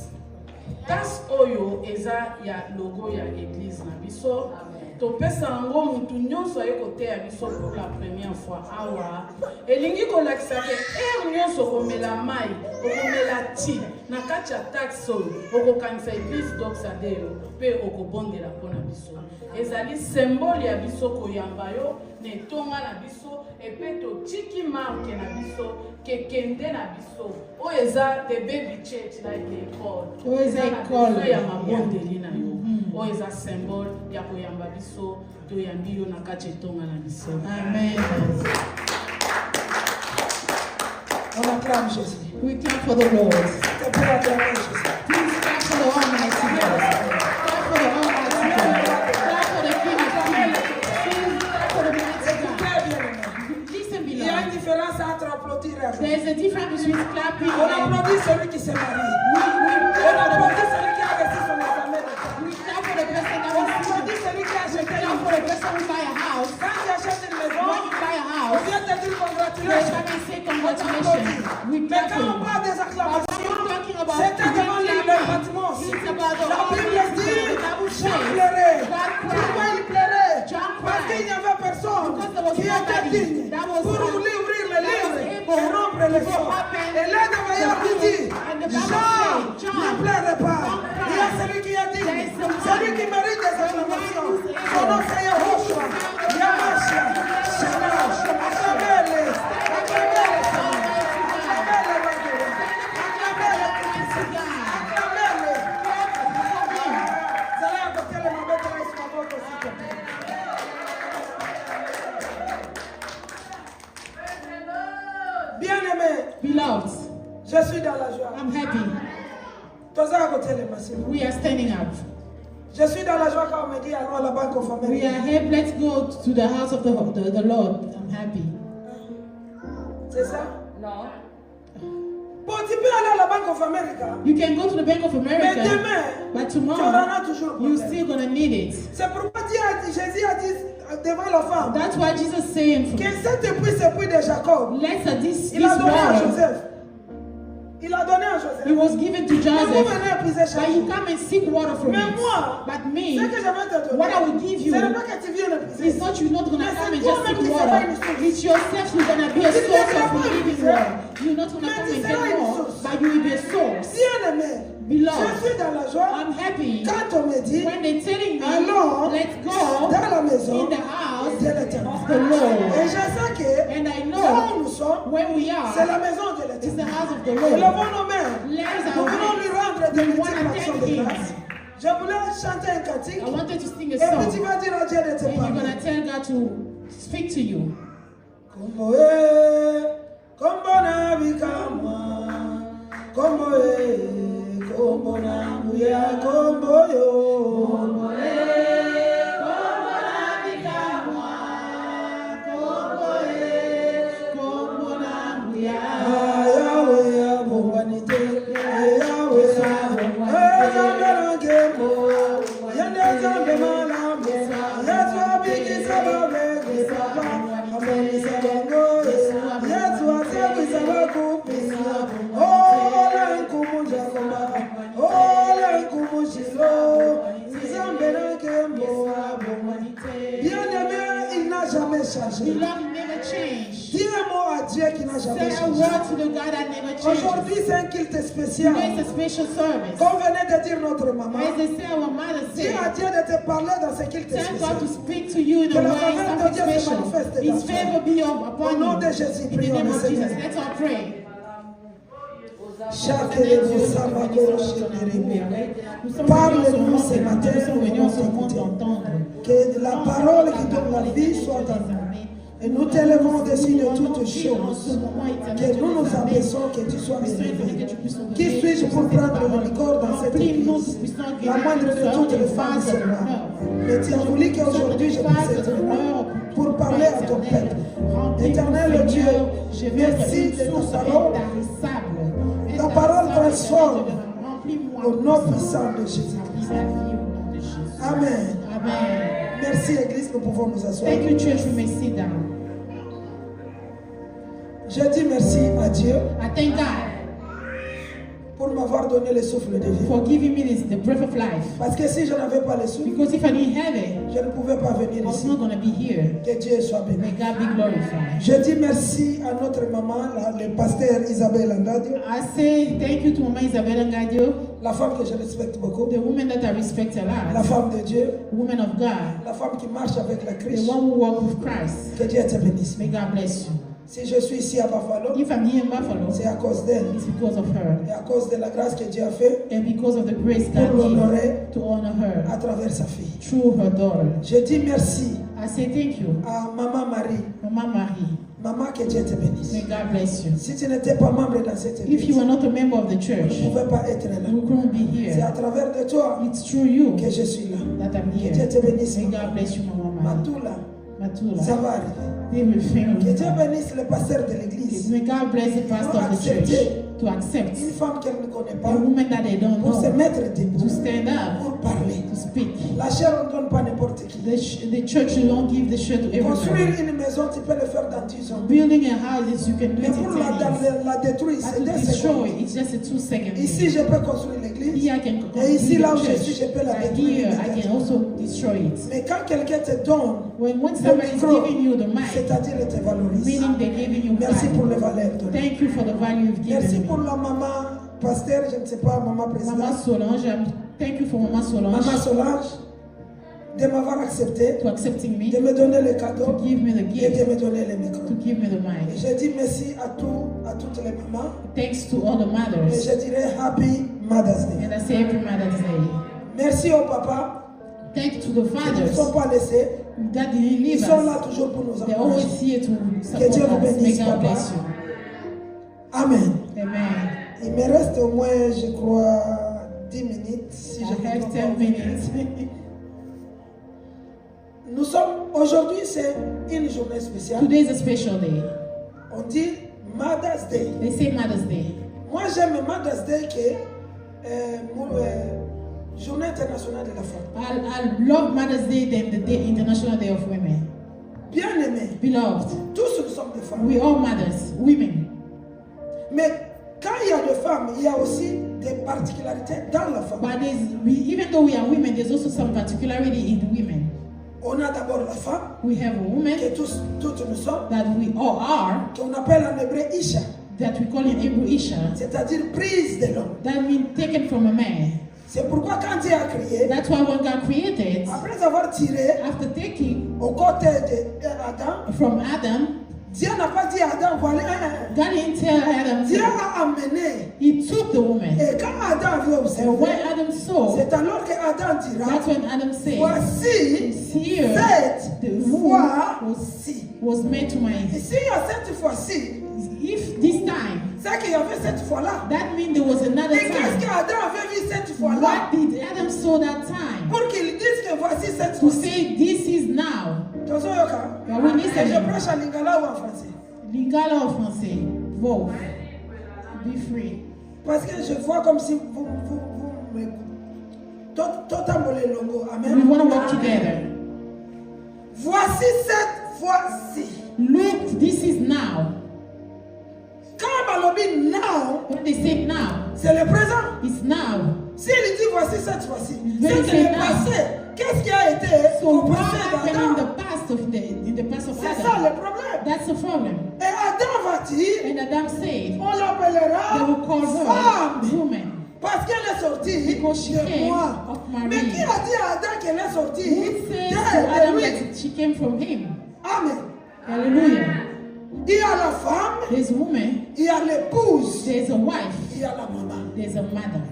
Tas oyo eza ya logo ya église na biso. Topesa yango mutu nyonso aye koteya biso pour la première fois awa elingi kolakisa ke nyonso okomela mai okomela ti na kati ya taxe oyo okokanisa église doxadeo mpe okobondela mpona biso ezali symbole ya biso koyamba yo na etonga na biso epe totiki marke na biso kekende na biso oyo eza the baby church like the école Oyo eza na école. biso ya mabondeli na yo oyo eza symbole ya koyamba biso toyambi yo na kati etonga na biso Amen. On acclame Jésus. We clap for the Lord. On peut acclamer Jésus. Please clap for the Almighty God. Clap for the Almighty God. Clap for the King of Kings. Please clap for the Mighty God. Très bien, aimé. Listen, Il y a une beloved. différence entre applaudir et applaudir. There's a difference between clapping On and applaudit celui qui se marie. we On applaudit celui qui a reçu son examen de clap for the person that On was applaudit celui qui a acheté clap une for the person who buy a house. Quand tu achètes une maison, When you buy a on house, vient te dire they congratulations. come and say congratulations. We Mais clap for quand on you. parle des But when acclamations, we're talking about c'est tellement clapping, libre pratiquement aussi. it's about the La Bible Almighty dit, God. The Bible Jean says, pleurait. God Pourquoi cried. il pleurait? John Parce qu'il cried. n'y avait personne Because there was qui était nobody digne that was pour lui ouvrir le livre able et rompre les to sons. open Et l'un des veilleurs qui dit, And the Bible Jean, says, John, ne pleure pas. don't cry. Il y a celui qui est digne, There is the one. celui qui mérite des acclamations. The one who is Son nom able. c'est Yahushua. Yamasha. Shana. Acclamez-le. Acclamez-le. Acclamez-le. Acclamez-le. Acclamez-le. Vous allez apporter le mauvais travail sur la porte aussi. 12. Je suis dans la joie. I'm happy. Tous à côté les machines. We are standing up. Je suis dans la joie quand on me dit allons à la Banque of We America. are here. Let's go to the house of the Lord. I'm happy. C'est ça? Non. Bon, tu peux aller à la Banque of America. You can go to the Bank of Mais America, demain, but tu en tomorrow auras toujours you're besoin. still gonna need it. C'est pourquoi Jésus a dit devant la femme That's why Jesus saying, que cet époux, c'est l'époux de Jacob. this Il a donné à water, Joseph. Il a donné à it Joseph. was given to Mais vous Joseph. venez épuiser chaque But you jour. come and seek water from Mais it. moi, But ce me, que je vais te donner, what I will give you, ce n'est pas que tu viennes épuiser. it's not you're not gonna Mais come c'est and just toi-même seek qui water. seras une source. It's yourself you're gonna be a Tu ne source seras of pas living épuisé. water. You're not gonna Mais come tu and seras get une more, source. but you will be a source. Bien-aimé, Beloved, je suis dans la joie I'm happy quand on me dit when they're telling me, allons let's go dans la maison in the house de l'Éternel. of the Lord. Et je sais que And I là know où nous sommes, where we c'est are, la maison de it's the l'Éternel. house of the Levons Lord. nos mains. Let's Nous our voulons lui hands. rendre des We want multiples to actions thank de him. grâce. Je voulais chanter un cantique. I wanted to sing a Et puis song. tu vas dire à Dieu de te And you're parler. gonna tell God to speak to you. Kombo kombo na bikamwa, kombo kombo na buya, kombo yo. Kombo na bikamwa, kombo na buya. Yahweh abonganite, Yahweh zambelangembo, yende zambe malamu, Yesu abikisa babege papa, amonisa bango, Yesu asekwisa bakupisa, ola nkumuja koma, ola nkumushilo, zambelangembo abonganite. Bien-aimé, il n'a jamais changé. Beloved never changed. Dis un mot à Dieu qui n'a jamais Say a changé. word to the God that never Aujourd'hui, changes. c'est un culte spécial. Today is a special service. Comme venait de dire notre maman, As they say, our mother dis said, à Dieu de te parler dans ce culte tell spécial. God to speak to you in Que a la way, faveur de something Dieu se special. manifeste dans His toi. favor be Au upon nom you. de Jésus, In the prions name le of Jesus, Seigneur. let's all pray. Chaque élément s'abacoche de Parle-nous ce matin, nous sommes écoutés. Que la parole qui donne la vie soit en nous. Et nous t'élevons au-dessus de toutes choses. Que nous nous abaissons, que tu sois élevé. Qui suis-je pour prendre le micro dans cette église? La moindre de toutes les femmes, c'est moi. Mais tu as voulu qu'aujourd'hui je puisse être là pour parler à ton peuple. Éternel Dieu, merci de ta parole. Ta parole transforme au nom puissant de Jésus-Christ. Amen. Amen. Merci Église, nous pouvons nous asseoir. Thank you, church. We may sit down. Je dis merci à Dieu I thank God pour m'avoir donné le souffle de vie. for giving me the breath of life. Parce que si je n'avais pas le souffle, Because if I didn't have it, je ne pouvais pas venir I was ici. not going to be here. Que Dieu soit May béni. God be glorified. Je dis merci à notre maman, le pasteur Isabelle Angadio, I say thank you to Mama Isabella Ngadio, la femme que je respecte beaucoup, the woman that I respect a la lot, femme de Dieu, woman of God, la femme qui marche avec la the Christ. one who walk with Christ. Que Dieu te bénisse. May God bless you. Si je suis ici à Buffalo, If I'm here in Buffalo, c'est à cause d'elle it's because of her et à cause de la grâce que Dieu a fait and because of the grace pour God l'honorer gave to honor à her travers sa fille. through her daughter. Je dis merci I say thank you, à Maman Marie. Mama Marie. Maman, que Dieu te bénisse. May God bless you. Si tu n'étais pas membre dans cette If église, you are not a member of the tu church, ne pouvais pas être là. you couldn't be C'est à here. travers de toi It's through you que je suis là. that I'm Que here. Dieu te bénisse. May God bless you, Mama Marie. Matula, Matula. ça va arriver. They will fail. Que Dieu bénisse le pasteur de l'église. May God bless the pastor of the church to accept Une femme qu'elle ne connaît a pas woman that they don't pour se know mettre debout, to stand up, pour parler. to speak. La chair, on ne donne pas n'importe qui. The church, you don't give the shirt to Construire everybody. une maison, tu peux le faire dans 10 ans. Building a house, you can do Mais it in pour 10 years. la détruire, But c'est to 2 destroy, secondes. it's just a 2 second Ici, thing. je peux construire l'église. Here I can Et ici, complete là où the je suis, church. je peux la But détruire. here, I can also destroy it. Mais quand quelqu'un te donne When le somebody is micro, giving you the mic, c'est-à-dire il te valorise. meaning they're giving you Merci pour value. les valeurs données. Thank you for the value you've Merci given pour me. la maman, pasteur, je ne sais pas, maman Mama présidente, Solange, thank you for Mama maman Solange Solange, de m'avoir accepté, to accepting de me, me donner les cadeaux to give me the et de gift, me donner les micros. to give me the Et mic. je dis merci à toutes les mamans Thanks to all the et mothers. je dirais Happy Mother's Day. And I say every Mother's Day. Merci au papa Thanks to the qui ne nous sont fathers pas laissés. that didn't Ils leave sont là us. toujours pour nous They're always encourager. here to Que Dieu support vous us. May bénisse, God papa. bless you. Amen. Amen. Il me reste au moins, je crois, 10 minutes. Si je I have 10 minutes. Nous sommes, aujourd'hui, c'est une journée spéciale. Today is a special day. On dit Mother's Day. They say Mother's Day. Moi, j'aime Mother's Day qui est Journée internationale de la femme. I love Mother's Day than the day, International Day of Women. Bien aimé. Beloved, Tous nous sommes des femmes. we all mothers, women. Mais quand il y a des femmes, il y a aussi des particularités dans la femme. But even though we are women, there's also some particularity in women. On a d'abord la femme, We have a woman que toutes nous sommes, that we all are, qu'on appelle en hébreu Isha, that we call in Hebrew Isha. c'est-à-dire prise de l'homme. That means taken from a man. C'est pourquoi quand Dieu a créé, That's why when God created, après avoir tiré after taking au côté d'Adam, from Adam, Dieu n'a pas dit à Adam, voilà, God didn't tell Adam, Dieu a amené. he took the woman. Et quand Adam vient And observer, when Adam saw, c'est alors que Adam dira, that's when Adam said, voici here, cette the woman fois-ci. was made to my, Et s'il y a cette fois-ci, if this time, c'est qu'il y avait cette fois-là. that means there was another Et qu'est-ce time. qu'Adam avait vu cette fois-là? What did Adam saw that time? Pour qu'il dise que voici cette To fois-ci. say this is now. Attention, Yoka. Yeah, we need Et je some- prêche en lingala ou en français. Lingala en français. Vote. Be free. Parce que je vois comme si vous me... Totambolé longo. We Amen. want to work together. Voici cette fois-ci. Look, this is now. Quand Malobi now, When they say now, c'est le présent. it's now. S'il dit voici cette fois-ci, Very c'est que le say now. passé. Qu'est-ce qui a été So au what passé happened in d'Adam? the past of C'est ça Adam? le problème. That's the problem. Et Adam va dire, And Adam said, on they l'appellera will call her femme. woman. Parce qu'elle est sortie Because she de came moi. of Mais Marie. qui a dit à Adam qu'elle est sortie Who says to de Adam lui? that she came from him? Amen. Hallelujah. Il y a la femme, There's a woman, il y a l'épouse, there's a wife, il y a la maman. there's a mother.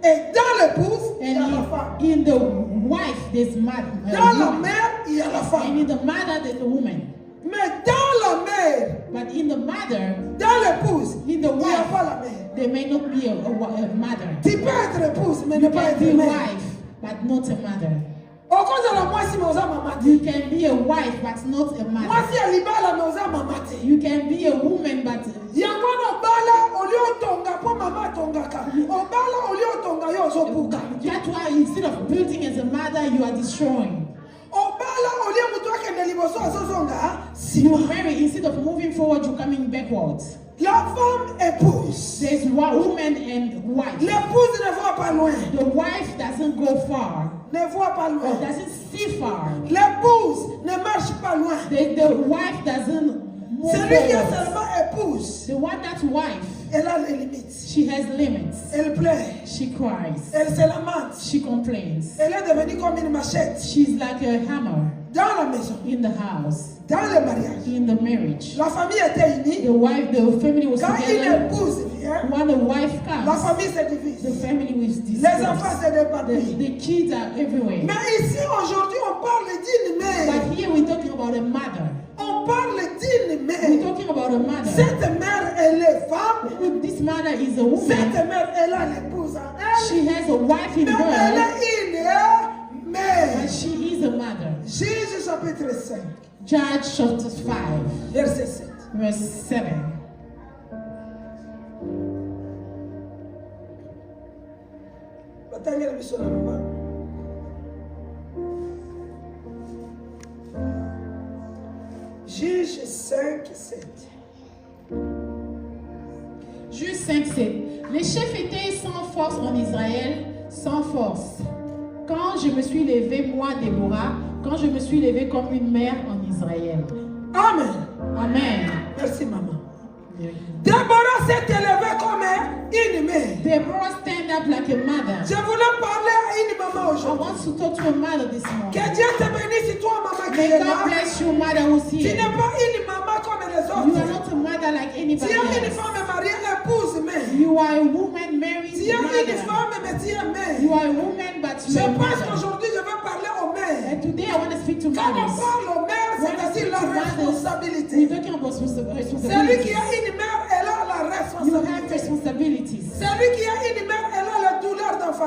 Et dans l'épouse, il y a la And femme. in the wife, there's mother. Dans la mère, il y a la And femme. in the mother, there's a woman. Mais dans la mère, But in the mother, dans l'épouse, in the il n'y a wife, pas la mère. there may not be a mother. Tu peux être épouse, mais ne You pas can être be a mère. wife, but not a mother. Au cause de la moi, si nous avons maman. You can be a wife, but not a Moi, mother. si elle y va, nous avons maman. You can be a woman, but yango no bala oli otonga po mama tongaka obala oli otonga yo ozopuka that's why instead of building as a mother, you are destroying. obala oli mutu akende liboso azozonga You sima. marry, instead of moving forward, you're coming backwards. La femme épouse. There's one woman and wife. L'épouse ne voit pas loin, The wife doesn't go far, ne voit pas or loin. doesn't see far. L'épouse ne marche pas loin. The wife doesn't move Celui qui est forward. seulement épouse, The one that's wife, elle a les limites. she has limits. Elle pleure, She cries. elle se lamente. She complains. Elle est devenue comme une machette She's like a hammer dans la maison, in the house, dans le mariage. in the marriage. La famille était unie. The family was Quand une together. épouse vient, When the wife la comes, famille se the divise. family was Les enfants dispersed. se départissent. The kids are everywhere. Mais ici, aujourd'hui, on parle d'une mère. But here we're talking about a mother. On parle d'une We're mère. talking about a mother. Cette mère, elle est femme. This mother is a Cette woman. mère, elle a l'épouse en elle. She has a wife in Mais elle her, est une mère. but she is a mother. Juge chapitre 5, Judge chapter 5, verset 7. verse 7. Batangela biso na mama. Juge 5, 7. Juge 5, 7. Les chefs étaient sans force en Israël, sans force. Quand je me suis levée, moi, Déborah, quand je me suis levée comme une mère en Israël. Amen. Amen. Merci, maman. Déborah s'est élevée comme une mère. Deborah stand up like a mother. Je voulais parler à une maman I aujourd'hui. want to talk to a mother this morning. Que Dieu te bénisse, toi, maman, qui May est God là. bless you, mother who's Tu here. n'es pas une maman comme les You are autres. not a mother like Tu anybody es une else. femme mariée, épouse, mais. You are a woman married Tu es une mother. femme, mais tu es mère. You are a woman, but Je you are a pense mother. qu'aujourd'hui, je vais parler aux mères. And today I want to speak to Quand on mothers. parle aux mères, When I c'est-à-dire speak la to mothers, we're responsabilité. talking about Celui qui responsibility. a une mère, elle a la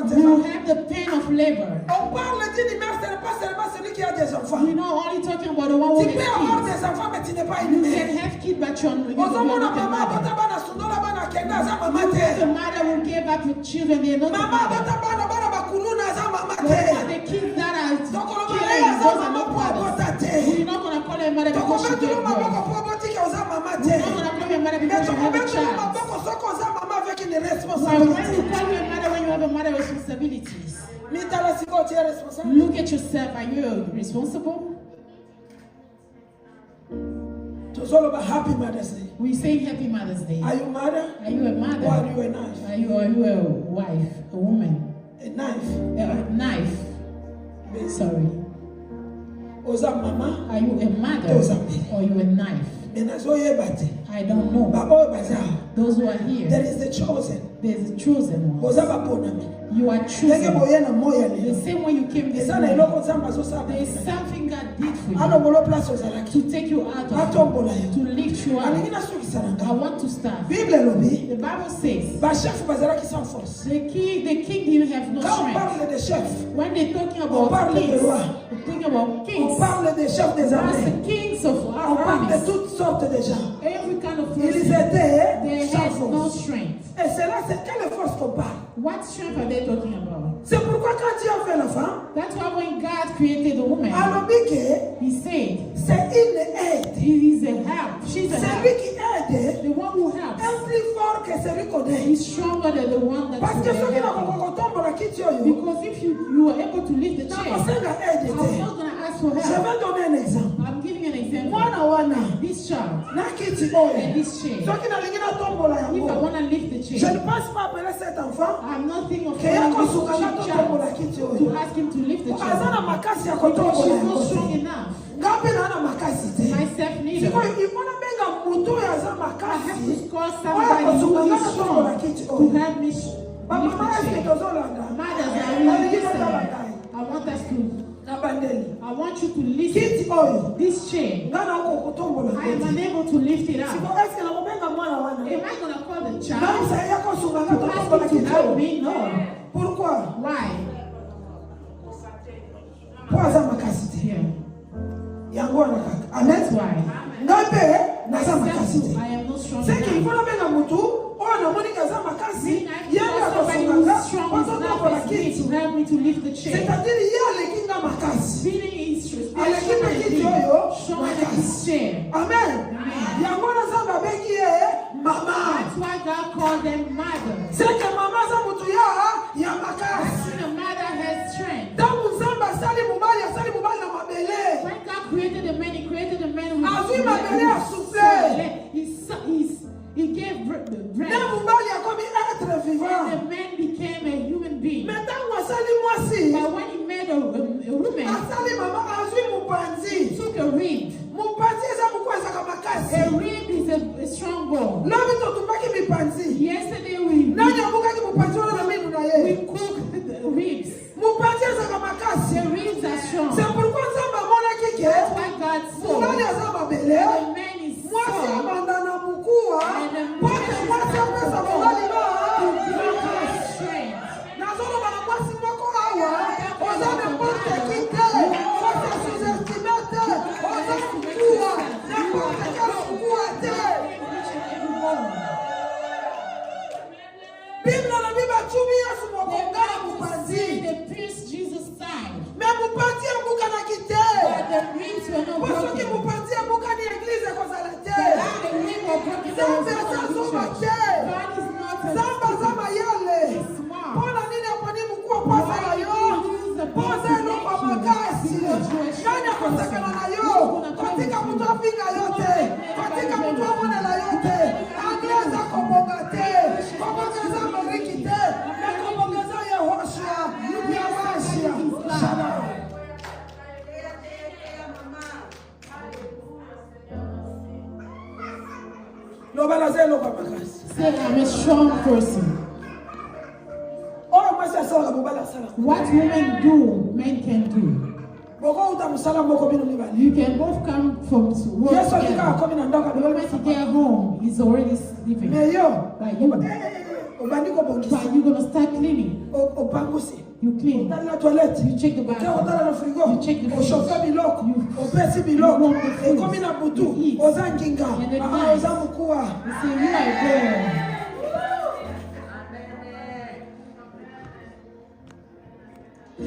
enfantement. have the pain of labor. On parle d'une mère, ce n'est pas seulement celui qui a des enfants. We're not only talking about the one who Tu peux avoir has des enfants, mais tu n'es pas kids. une You mère. can have kids, but you're not a Ozomona mama mother. bata bana sundola bana kenda za mama The te. mother will give up your children, they're not a Mama mother. bata bana bana bakuluna za mama But te. the kids that are Tokolo killing, mama za those are mama not po abota mothers. te. We're not going to call her mother because she Tokometu gave mama birth. po abotike oza mama We're te. not going to call you a mother Mais because you have a tokometu child. mama po soko oza mama avec une Why responsabilité. you call you a mother when you have a mother responsibilities? Mitala siko tu es responsable. Look at yourself. Are you responsible? Tozolo ba happy Mother's Day. We say Happy Mother's Day. Are you mother? Are you a mother? Or are you a knife? Are you a wife, a woman? A knife. A knife. Sorry. Oza mama. Are you a mother or are you a knife? Menazoye bate. I don't know. Babo baza. Those who are here, There is the chosen. there's a chosen one. Oza baponami. You are Ndenge chosen. boye na moya The lelo. same way you came this Eza na morning. eloko nzambe azosala. There is something God did for Ano you bolo place ozalaki. to take you out of, Atombola yo. to lift you Alingi up. nasukisa na I ngai. want to start. Bible elobi. The Bible says Bachef bazalaki sans force. the king didn't have no Quand on strength. parle des chefs, When they're talking On about parle de kings, rois. they're talking about on kings. parle des chefs des That's armées. the kings of On our parle de armies. toutes sortes de gens. Every kind of Ils person, étaient they sans had no force. strength. Et c'est là, c'est quelle force qu'on parle. What strength are they talking about? C'est pourquoi quand Dieu a fait la femme, That's why when God created the woman, alobi que He said, c'est une aide. He is a help. She's a Celui help. qui aide The one who helps est plus fort que celui qu'on aide. is stronger than the one Parce that's que ceux qui helping. n'ont pas tombe kiti oyo, Because if you are able to lift the na chair, kosenga aide I'm te. not going to ask for Je help. vais donner un exemple. I'm giving you an example. Mwana wana This child na kiti and oyo. this chair. Soki nalingi natombola If I yango, want to lift the je chair, ne pense pas appeler cet enfant I'm not thinking of que yako calling suka na this totombola child kiti to oyo. ask him to lift the Aza na chair. makasi ya Because kotombola she's not yango strong te. enough. Ngapi na ana makasi te. Myself neither. Sikoyo ifuna benga mutu oyo aza I have makasi. to call Oyo somebody kosuka who nga is na strong tombola kiti to oyo. help me lift Bamama the eske chair. tozolanda. Mothers are Olingi really totala listening. ngai. I want us to, Na bandeli. I want you to listen. Kiti oyo. This chair, Nga na oko kotombola I am kiti. unable to lift it Siko up. eske na kobenga mwana wana. Am I going to call the Ngai child sa yako suka nga to ask totombola him kiti to help oyo. me? No. Pourquoi? Why? Po aza makasi te. Yeah. Yango wana kaka. Amen. That's why. Ngai pe naza makasi Myself te. too, I am not strong Seki enough. ifuna benga mutu oyo namoni kaza makasi. I Yeye call somebody akosuka who nga is strong po enough totombola as me kiti. to help me to lift the chair. C'est-à-dire ye aleki nga makasi. Feeling is Aleki stronger mpe than kiti me. oyo Stronger than this makasi. chair. Amen. Yango wana Nzambe abengi ye mama. That's why God called them mother. Seke mama aza mutu ya makasi. When a mother has strength. Ntango Nzambe asali mobali na mabele. When God created the man, He created the man who Azwi mabele ya souffle. He gave breath. Ne mobali akomi être vivant. And the man became a human being. Mais ntango asali mwasi, But when He made a woman, asali mama azwi He mopanzi. took a rib. Mopanzi eza moko ezaka A makasi. rib is a strong bone. Lobi totumbaki mipanzi. Yesterday we Nani abukaki mopanzi wana na minu na ye? cooked the ribs. Mopanzi ezaka makasi. The ribs are strong. C'est pourquoi Nzambe amonaki ke That's why God saw mobali aza mabele. the man is Mwasi strong. abanda na mokuwa. Pote mwasi apesa mobali ba. Nazoloba na mwasi moko awa. Oza n'importe qui te. Oza sous-estimé te. Oza mokuwa. N'importe quel mokuwa te. Bible na biba chumi Yesu mokonga na mopanzi. They pierced Jesus' side, Mais mopanzi abuka na kite. but the ribs were not Po soki broken. mopanzi abuka ni eglize kozala te. The ribs were broken. Nzambe azazoba te. God is not a Nzambe aza mayele. Mpona nini aponi mokuwa posa na yo? Posa eloko ya makasi. Nani akosakana na yo? Katika mutu afinga yo te. Katika mutu amonela yo te. Angle eza kobonga te. Kobonga eza meriki te. Na kobonga eza Yehoshua. Yamashia. Shalom. Lobala eza eloko ya makasi. Say, I'm a strong person. Oyo mwasi asalaka mobali asalaka. What women do, men can do. Bokouta mosala moko bino mibali. You can both come from work Yesu atika together. akomi na ndako The moment you get home, he's already sleeping. Mais yo, Like you. But you're gonna start cleaning. You clean. La toilette. You check the Au bathroom. frigo. You check the Au fridge. chauffeur biloko. Au pesi biloko. Et comme il a boutou. Aux anginga. Aux amukua. You say you are a girl.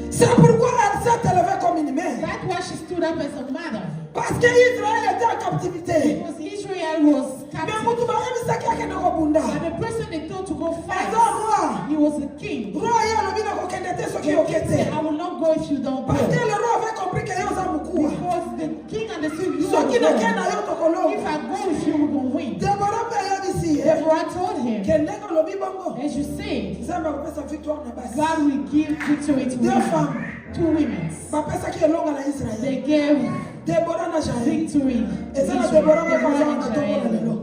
C'est pourquoi elle s'est élevée comme une mère. That's why she stood up as a mother. Parce qu'Israël était en captivité. Because Israel was Mais captive. Moutou Barami Sakiake na Robunda. And the person they told to go fight, Eza roi. he was a king. Roi ya lobi na kokendete soki The king said, okete. I will not go if you don't go. Parce que le roi avait compris que yo za mukua. Because the king understood you are Soki na going. kena yo tokolo. If I go with you, we're going to win. Deborah pe yo disi. Therefore, I told him, Kendeko lobi bongo. as you say, Nzambe akopesa victoire na basi. God will give victory to Deux women. femmes. Two women. Bapesa ki elonga na Israël. They gave Deborah na Jael. victory. to Eza na Israel. Deborah moko Deborah aza na and tombo na Jael. lelo.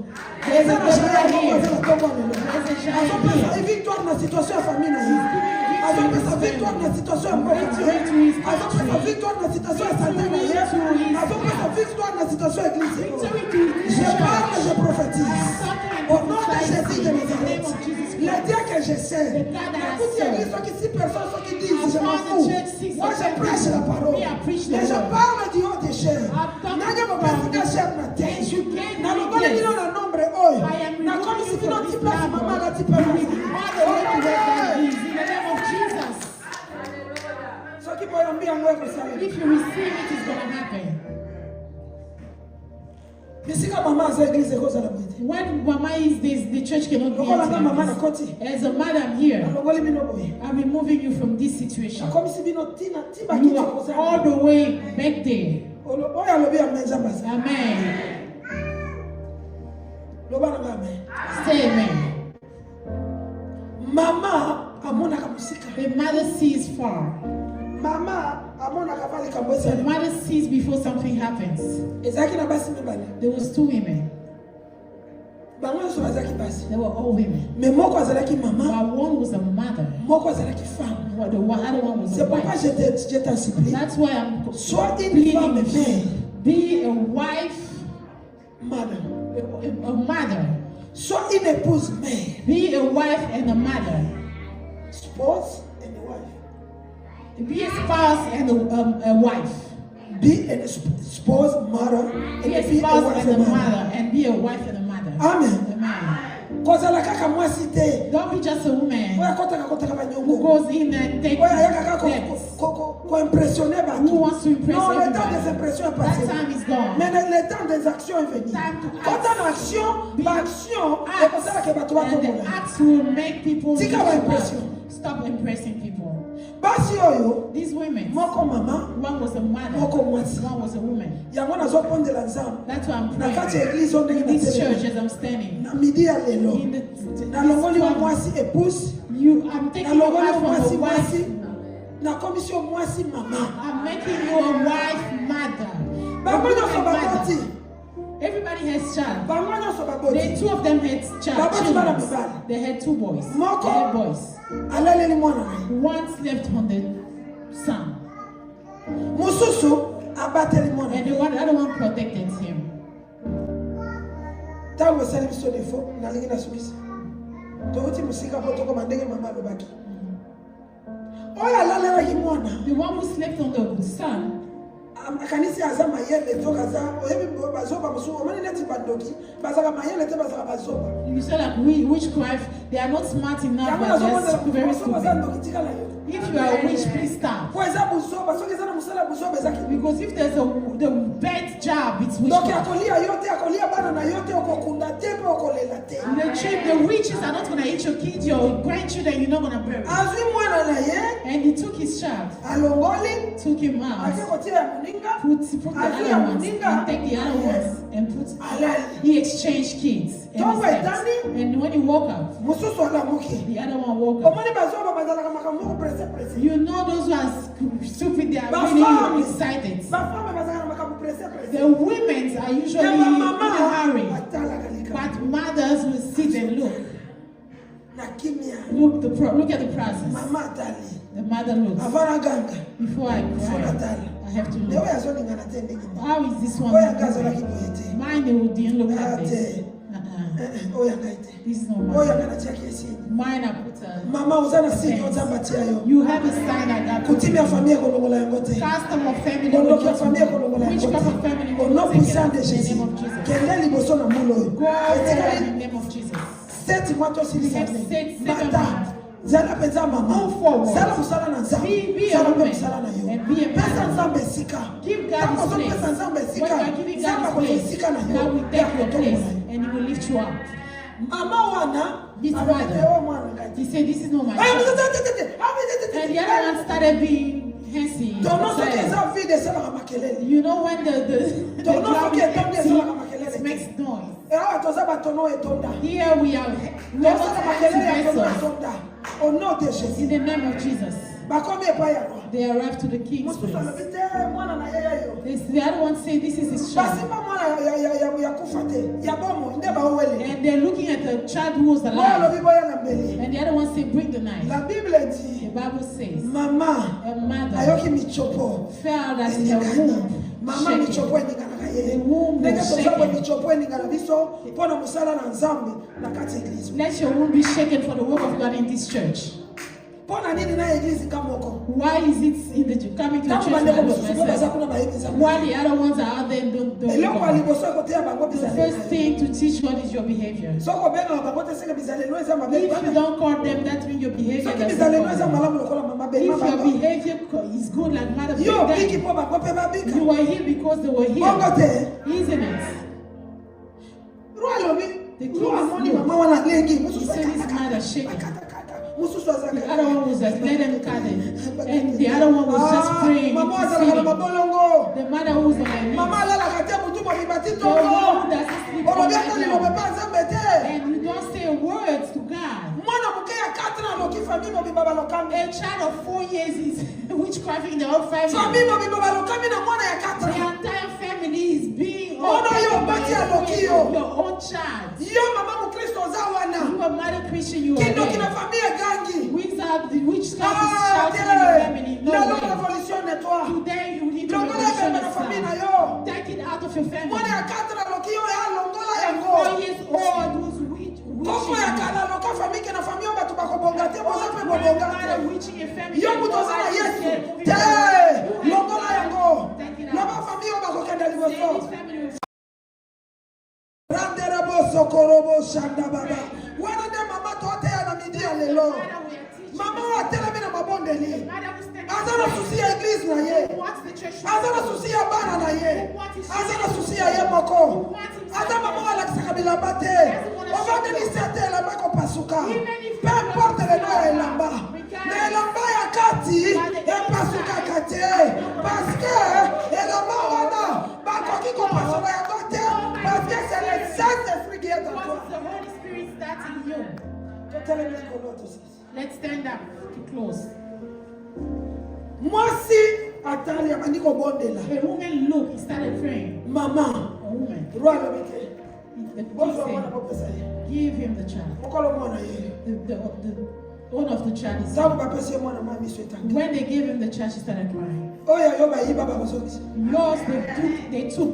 There's Eza a na Jael Deborah moko here. aza na tombo na lelo. There's a Jael Azopesa here. victoire na situation ya famille na ye. Azopesa victoire na situation ya mboka na ye. Azopesa victoire na situation ya santé na ye. Azopesa victoire na situation ya église. Victory to Je parle, Israel. je prophétise. Au nom de Jésus de Nazareth. Le Dieu que je sais. Écoute, l'église, ceux qui 6 personnes, ceux qui disent, je m'en fous. Moi, je prêche la parole. Et je parle du haut des chairs. Nanya mopasika chef na terre. Na longole bino na nombre oyo. Na comme si bino ti place mama la ti place. In the name of Jesus. Soki boyambi yango ekosala. If you receive it, it's going to happen. Bisika mama aza église ekozala boye. When mama is this, the church cannot be Lokola nga mama na empty. koti. As a mother, I'm here. Nalongoli bino boye. I'm removing you from this situation. Na comme si bino tina tiba You kiti are all ekozala. the way back there. Oyo alobi ya menza basi. Amen. Loba na nga amen. Say amen. Mama amonaka musika. The mother sees far. Mama amonaka vali kambo The esala. mother sees before something happens. Ezalaki na basi mibale. There was two women. Bango nyonso bazalaki basi. They were all women. Mais moko azalaki mama, But one was a mother. moko azalaki femme. While the other one was a C'est pourquoi wife. je t'en supplie. That's why I'm Sois une pleading femme with mère. you. Be a wife, Mother. a mother. Sois une épouse mère. Be a wife and a mother. Spouse and a wife. Be a spouse and a wife. Be a spouse, mother, and Be a be a spouse wife and a and mother. mother. And be a wife and a mother. Amen. Amen. Kozala kaka mwasi te. Don't be just a woman Oya kotaka who banyongo. goes in and takes Oya yaka kaka debts. ko impressionner Who batu. wants to impress Non, le temps everybody? des impressions est That passé. time is gone. Mais le temps des actions est venu. Time to act. Quand on action, l'action, c'est pour ça que batu And the batombola. acts will make people Tika lift ba you up. impression. Stop impressing people. Basi oyo, These women, moko mama, one was a mother, moko mwasi. one was a woman. Yango nazopondela nzambe. That's why I'm Na kati ya praying. église on In ndenge this na church tele. as I'm standing. Na midi ya lelo. In the Nalongoli wa mwasi épouse. I'm taking you Nalongoli out wa from mwasi a wife. mwasi. Na komisio mwasi mama. I'm making you a wife mother. Bango A nyonso woman baboti. mother. Everybody has child. Bango nyonso They, baboti. two of them had Baboti bana children. mibali. They had two boys. Moko. They had boys. Alaleli mwana na ye. One slept on the son, Mosusu abateli mwana. and the other one protected him. Tango esali biso defo nalingi nasukisa. Touti musika po tokoma ndenge mama alobaki. Oyo alalelaki mwana. The one who slept on the son, Akanisi aza mayele to kaza oyebi bazoba mosusu omoni neti bandoki bazaka mayele te bazaka bazoba. you said like witchcraft, they are not smart enough, Yango but they're very nazomona baza stupid. ndoki tikala yo. If you are a witch, please stop. Po eza buzoba soki eza na mosala buzoba eza kibi. Because if there's the bad job, it's Donc witchcraft. akolia yo te akolia bana na yo te okokunda te pe okolela te. The witches are not going to eat your kids, your grandchildren, you're not going to bury. Azwi mwana na ye And he took his child, alongoli took him out, ake kotia ya moninga put the other ones, and take the other ones, and put. alali. He exchanged kids. And, Tongo he slept. etani. And when he woke up, Mosusu alamuki. the other one woke up. Omoni bazoba bazalaka makambo moko presse presse. You know those who are stupid, they are But really farm- excited. Bafame bazalaka makambo presse presse. The women are usually Ya in a mama hurry, atalaka lika. but mothers will sit and look. Na kimia. Look at the process. Mama atali. The mother looks. Avana ganga. Before I Before cry, atali. I have to Leo look. yazolingana te ndenge. How is this one? Oya gaza la kiboyete. Mine, they would didn't look like Ah, this. te. oyo yangaite This is not oyo mine. yanga natiaki esini Mine I put a. mama oza na sini oza mbatia yo You have a sign I got. kutimi ya famille ekolongola yango te Custom of family. bondoki ya famille ekolongola Which yango type of te family au will nom take it puissant out de in the Jésus name of Jesus? kende liboso na mulu oyo Go forward etikali in the name of Jesus. 7 mois tosilisa We have said 7 mata months. zala mpenza mama Move forward. zala mosala na nzambe Be a zala mpe woman mosala na yo and be a pesa man. nzambe esika Give God ntango his place. ozopesa nzambe When esika you are giving nzambe God akozwa his esika na place, yo God will ya take your kotombola place yo and He will lift you up. mama wana This abete mother, o mwana ngai he said, "This is not my Ah, child." tete. And the other one started being handsy. tono soki silent. eza vide esalaka makelele You know when the Tono drum soki is etondi empty, esalaka makelele it makes noise. awa toza batono etonda Here we are tosala makelele ya tono vessels etonda au nom de in jésus the name of Jesus. bakomi epai ya roi They arrived to the king's mosusu place. alobi te mwana na ye yo The other one say, "This is his child." basimba mwana ya kufa te ya bomo nde baowele And they're looking at the child who was oyo alive. alobi boya na mbeli And the other one say, "Bring the knife." la bible The dit Bible says, mama a mother ayoki michopo felt that in her womb mama shaking. michopo eninganaka ye The womb ndenge was tozabwe shaking. michopo eningana biso mpo na mosala na nzambe na kati ya eglize Let your womb be shaken for the work of God in this church. mpo na nini na eglize ka moko Why is it in the coming to the ntango church bandeko by mosusu mpo baza myself? kuna bayebi nzambe While the other ones are out there and don't eloko ya go. liboso ekoteya bango The bizaleli first thing to teach God is your behavior. soki obengaka bango te seke bizalelo eza mabe If you don't call them, that means your behavior soki doesn't bizalelo call eza them. malamu lokola mama If bema your bango behavior is good like Mother yo obiki Big mpo bango mpe babika you are here because they were bongo here. te Isn't it? ro alobi The king ro is amoni good. mama wana lengi He mosusu said his mother shaking. akatakata mosusu aza The other one was just let them cut it. And the other one was just praying. mama azalaka na interceding. mabolongo The mother who was on her mama knees. alalaka te motu mobima ti The one tongo who doesn't sleep all olobi night ata lilobe long. mpe nzambe te And you don't say words to God. mwana moke ya 4 ans aloki fami mobimba balokami A child of 4 years is witchcraft in the whole fami family. mobimba balokami na mwana ya 4 The ans entire family is being Mwana yo, bati ya loki yo. your own child. yo mama mokristo oza wana You are mother Christian, you are kindoki na there. fami egangi Witchcraft is shouting in the family. No lelo way. révolution netoi Today you need to longola ebembe na revolution fami na Islam. yo Take it out of your family. mwana ya 4 ans aloki yo ya longola 4 yango years old who's koko ya kala aloka fami ke na fami oyo bato bakobonga te boza mpe bobonga te witching a family. yo moto oza na yesu te longola yango loba fami oyo bakokenda liboso randerebo sokorobo shanda baba wana nde mama toteya na midi ya lelo mama oyo atelemi na mabondeli aza na susi ya eglize na ye aza na susi ya bana na ye aza na susi ya ye moko aza mama oyo alakisaka bilamba te ovandelisi ate elamba ekopasuka pe importe lelo ya elamba na elamba ya kati epasukaka te paske elamba wana bakoki kopasula yango te paske c'est le Saint-Esprit qui est en toi. The Holy Spirit starts in you. Totelemi likolo tosisi. Let's stand up to close. Mwasi atali abandi kobondela A woman looked, he started praying. mama A woman. roi alobi te The king bozwa mwana said, bopesa ye give him the child. mokolo mwana ye The owner of the child is ntango bapesi ye mwana ma miso etangi when they gave him the child, she started crying. oyo yo bayiba bakozongisa Yours,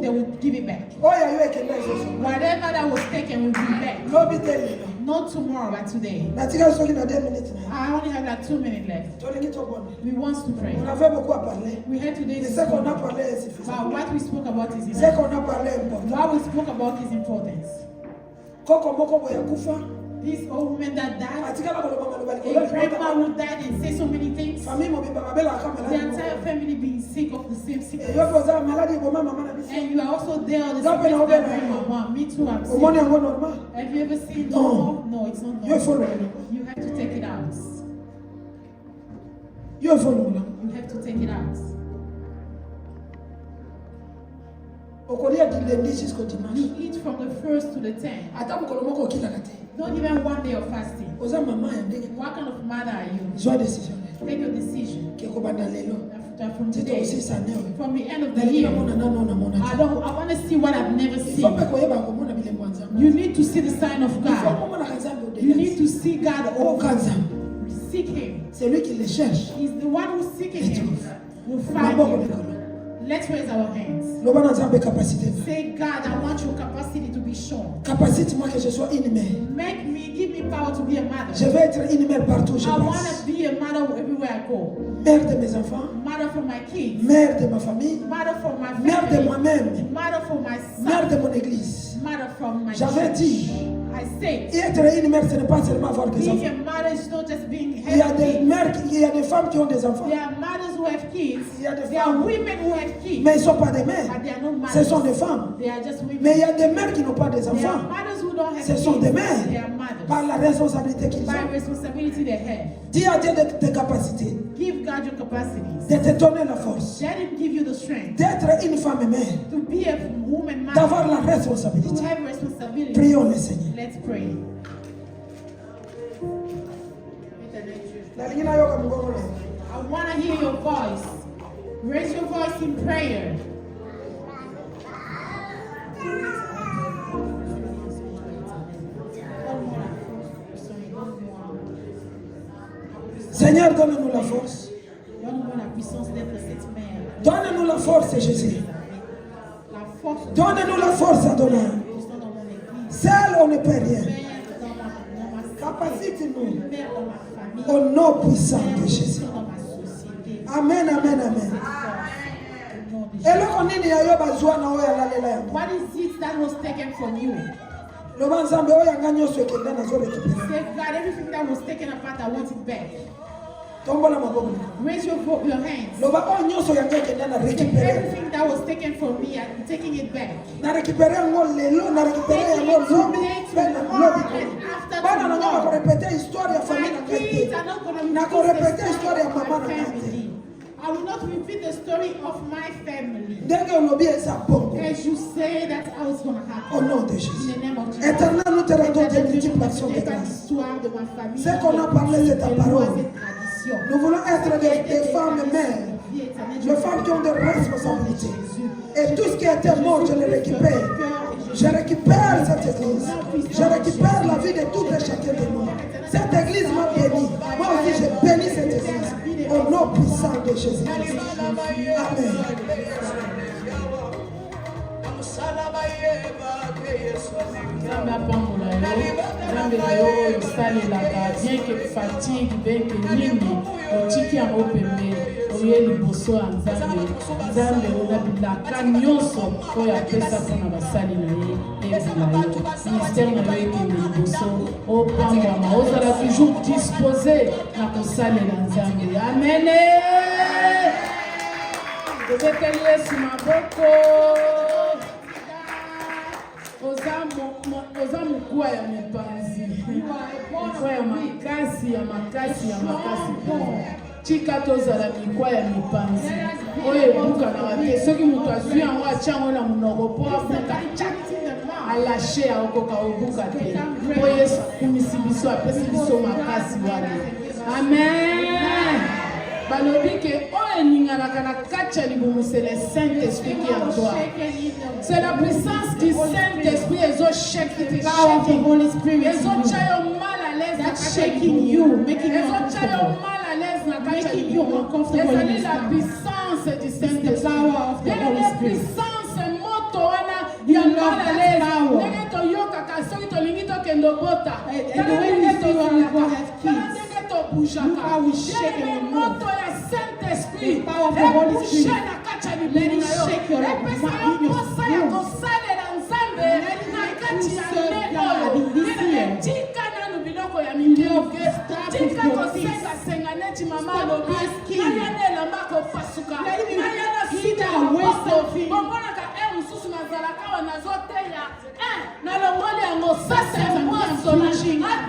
they would give it back. oyo yo ekenda ezoso Whatever that was taken will be back. lobi te lelo Not tomorrow, but today. natika soki na 2 minutes na ye I only have like 2 minutes left. tolingi tobonde We want to pray. on avait beaucoup à parler We had today et to ce qu'on a speak parlé est suffisant about what we spoke about is ce enough. qu'on a parlé est important What we spoke about is importance. koko moko boya kufa This old woman that died, atikala koloba maloba a likolo grandma who died and said so many things, famille mobimba babelaka the maladi entire family being sick of the same sickness. yo mpe oza maladi eboma mama na biso And you are also there on the Don't sickness be that no bring my mom. Me too, I'm omoni sick. yango normal Have you ever seen No. normal? No, it's not yo ifo normal. longola You have to take it out. yo ifo longola You have to take it out. okolia du lundi jusqu'au dimanche You eat from the 1st to the 10th. ata mokolo moko okilaka te Not even 1 day of fasting. oza mama ya ndenge What kind of mother are you? zwa décision Take a decision. ke kobanda lelo From tito today, osisa neo from the end of the nalingi year, namona nano namona I want to see what I've never ifo mpe seen. koyeba komona bilembo ya nzambe You need to see the sign of ifo God. komonaka nzambe You need odelasi to see God oka over. nzambe Seek Him. c'est lui qui le cherche He's the one who's seeking Him. Will find maboko you. likolo Let's raise our hands. Loba na nzambe capacité. Say, God, I want your capacity to be shown. Capacite-moi que je sois une mère. Give me power to be a mother. Je vais être une mère partout où je I want passe. to be a mother everywhere I go. Mère de mes enfants. Mother for my kids. Mère de ma famille. Mother for my family. Mère de moi-même. Mother for my son. Mère de mon église. Mother from my J'avais church. dit, I say, être une mère, ce n'est pas seulement avoir des being enfants. a mother is not just being Il y a des healthy. mères, il y a des femmes qui ont des enfants. There are mothers who have kids. Il y a des There are femmes. women who have kids. Mais ils ne sont pas des mères. But they are not mothers. Ce sont des femmes. They are just women. Mais il y a des mères qui n'ont pas des There are enfants. mothers who don't have Ce kids. sont des mères. They are mothers. Par la responsabilité qu'ils By ont. responsibility they have. Dis à Dieu de tes capacités. Give God your capacities. De te donner la force. Let Him give you the strength D'être une femme mère. to be a woman mother. D'avoir la To responsabilité. have responsibility. Prions le Seigneur. Let's pray. I want to hear your voice. Raise your voice in prayer. Seigneur, donne-nous la force. Donne-moi la puissance d'être cette mère. Donne-nous la force, Jésus. La force de Donne-nous la force, Adonai. puissance dans mon église. Seul, on ne peut rien. Mère dans ma Capacite-nous. mère dans ma famille. Au nom puissant Mère de Jésus. dans ma société. Amen, amen, amen. Au nom de Jésus. eloko nini yayo bazwa na oyo alalela yango What is it that was taken from you? loba nzambe oyo yanga nyonso ekenda nazorekipera Say, God, everything that was taken apart, I want it back. tombola maboko Raise your hands. loba oyo nyonso yanga ekenda na Say, rekipere everything that was taken from me, I'm taking it back. na rekipere yango lelo na rekipere yango lobi mpe na lobi bana nanga bakorepete histoire ya famille na My ngai kids te are not going to nakorepete histoire ya mama na ngai te family. I will not repeat the story of my family. ndenge olobi eza bongo As you say that I was going to au happen. nom de In Jésus the name of Jesus. éternel nous te rendons des Éternel, multiples je actions de ne connais pas grâce l'histoire de ma famille. Ce qu'on a parlé de ta Et moi, parole. cette tradition. nous voulons être des femmes mères des femmes qui ont des responsabilités. Et tout ce qui était mort, je le récupère. Je récupère cette église. Je récupère la vie de tout et chacun de nous. Cette église m'a béni. Moi aussi, je bénis cette église. Au nom puissant de Jésus. Amen. Nzambe apambola yo, Nzambe na yo oyo osalelaka bien ke fatigue bien ke nini otiki yango pembeni oye liboso ya Nzambe. Nzambe oza bilaka nyonso oyo apesa mpona basali na ye ezala yo ministère na yo ekende liboso opambwama ozala toujours dispose na kosalela Nzambe. Amene tobeteli Yesu maboko. Oza mokwa ya mipanzi mikwa ya makasi ya makasi ya makasi tika tozala mikwa ya mipanzi oyo ebukanaka te soki moto azwi yango atya yango na monoko mpo abuka alashe aokoka obuka te mpo Yesu akumisi biso apesi biso makasi wana. Amen. Balobi ke oyo eninganaka na kati ya libumu c'est le Saint-Esprit qui est en toi. C'est la puissance du Saint-Esprit ezoshake Power of the Holy Spirit. ezotya yo mal à l'aise na That's kati ya shaking you, making you ezotya yo uncomfortable. mal à l'aise na kati ya Making you libumu uncomfortable in ezali your la stomach. puissance du The Saint-Esprit. power of the Holy Yele Spirit. puissance moto wana You ya love mal à that l'aise power. ndenge toyokaka soki tolingi tokende obota And the way we see when we go have kids, ndenge tobujaka look how we shake and we move. moto ya Saint-Esprit The power of the Holy Spirit. ebushe na kati ya Let libumu it na yo shake your epesa yo in your posa ya room. kosalela Nzambe Let na it kati ya serve nne God in this oyo year. tika nanu biloko ya mingioke Stop tika with your kosengasenga neti mama Stop alobi asking. nayana elamba kopasuka Let him nayana eat sika away maboko something. bomonaka mosusu nazalaka awa nazoteya nalongoli yango ça c'est moi sola I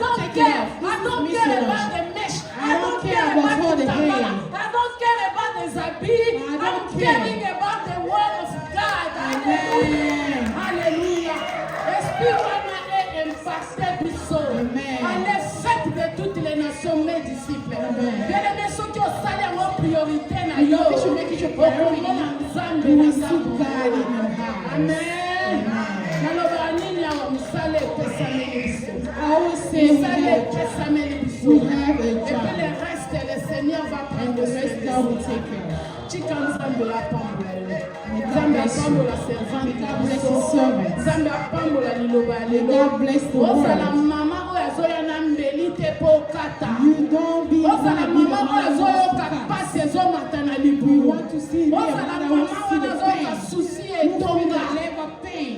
don't care about the mesh I don't care about the tambala I don't care about the habits I'm caring about the word of God. Amen. Hallelujah. Esprit wana est impacté biso. Allez faites de toutes les nations mes disciples. Bien-aimé soki osali yango priorité na yo okomona Nzambe na sango. Amen. Nalobaka nini awa mosala epesameli biso mosala epesameli biso et puis le reste le Seigneur va prendre le reste. Tika Nzambe apambola yo. Nzambe apambola servante na biso. Nzambe apambola liloba ya lelo. Ozala mama oyo azoya na mbeli te mpo okata. Ozala mama oyo azoyoka pasi ezomata na libulu. Ozala mama oyo azoyoka susi etonga.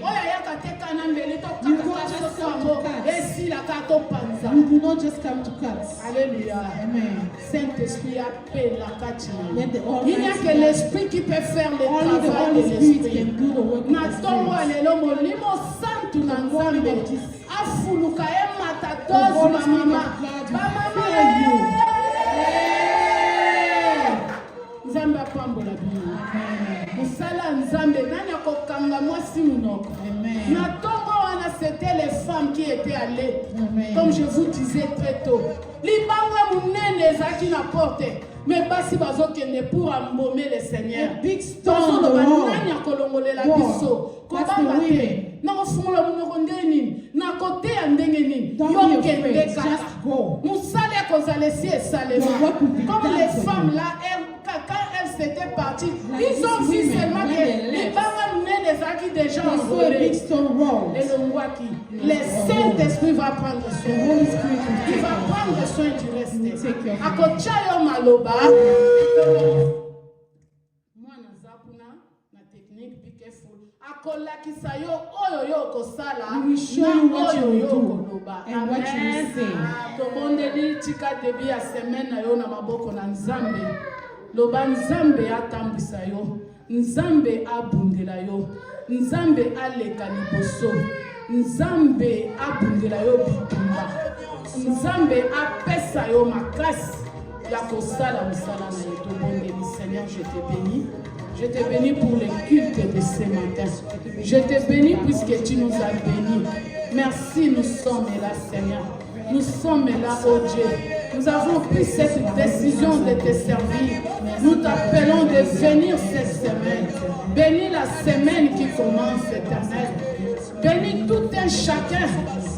Oyo ayaka te kana mbeli tokaka soso yango esilaka topanza. You do not just come to cut. Alléluia. Amen. Saint-Esprit appelle la katina. Let the Il n'y a que l'Esprit qui peut faire le travail de l'Esprit. Na tongo alelo molimo santu na nzambe. Afuluka emata tozu na mama. Ba mama Nzambe apambola bino. Musala nzambe nani akokanga mwasi munoko. Na tongo wana c'était les femmes qui étaient allées. Comme je vous disais très tôt. Libanga munene ezaki na porte. Mais basi bazokende pour embaumer le Seigneur. Big stone. Nani akolongolela biso. Kobanga te. Nakofungola munoko ndenge nini. Na kote ya ndenge nini. Yokende kaka. Musala ekozala esi esalema. Comme les femmes là, quand elles s'étaient parties, ils ont vu seulement que les banga munene ezaki déjà envolé. Et le mwaki. Le Saint-Esprit va prendre soin. Il va prendre soin du reste. Akochayo maloba. Mwana zapuna na technique be careful. Akolakisa yo oyo yo kosala. He will show you what you will do and what you will say. Tobondeli tika debi ya semaine na yo na maboko na Nzambe. Loba Nzambe atambwisa yo. Nzambe abundela yo. Nzambe aleka liboso. Nzambe abundela yo bitumba. Nzambe apesa yo makasi ya kosala musala na yo. Tobondeli Seigneur, je te bénis. Je te bénis pour le culte de ce matin. Je te bénis puisque tu nous as bénis. Merci, nous sommes là, Seigneur. Nous sommes là, oh Dieu. Nous avons pris cette décision de te servir. Nous t'appelons de venir cette semaine. Bénis la semaine qui commence, éternel. Bénis tout un chacun.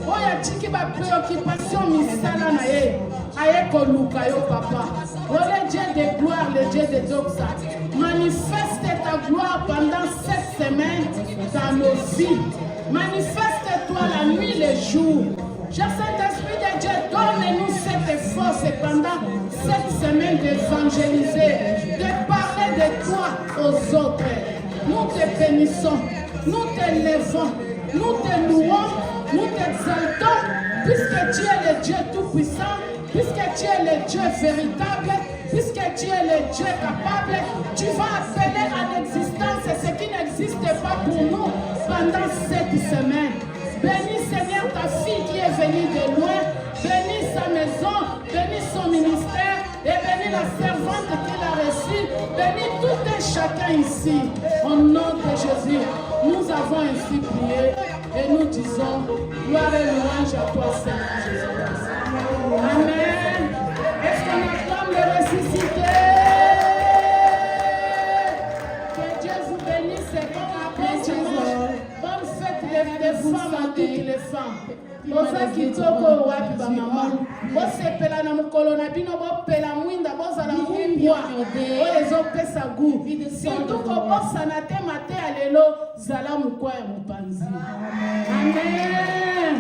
Oh, y a tiki ba préoccupation misala na ye. Aye koluka yo papa. Oh, le Dieu de gloire, le Dieu de doxa. Manifeste ta gloire pendant cette semaine dans nos vies. Manifeste-toi la nuit, le jour. Cher Saint-Esprit de Dieu, donne-nous cette force pendant cette semaine d'évangéliser, de parler de toi aux autres. Nous te bénissons, nous te levons, nous te louons, nous t'exaltons, puisque tu es le Dieu tout-puissant, puisque tu es le Dieu véritable, puisque tu es le Dieu capable, tu vas appeler à l'existence ce qui n'existe pas pour nous pendant cette semaine. Bénis Seigneur ta fille qui est venue de loin, bénis sa maison, bénis son ministère et bénis la servante qu'il a reçue, bénis tout un chacun ici. Au nom de Jésus, nous avons ainsi prié et nous disons gloire et louange à toi Seigneur Jésus. Amen. Est-ce qu'on acclame le ressuscité? Que Dieu vous bénisse et bon dimanche. Bonne fête des femmes à toutes les femmes. Boza kitoko wapi ba mama. Bosepela na mukolo na bino bopela mwinda bozala mumbwa. Oyezo pesa gu. Surtout ko bosana te mate alelo zala mukwa ya mupanzi. Amen.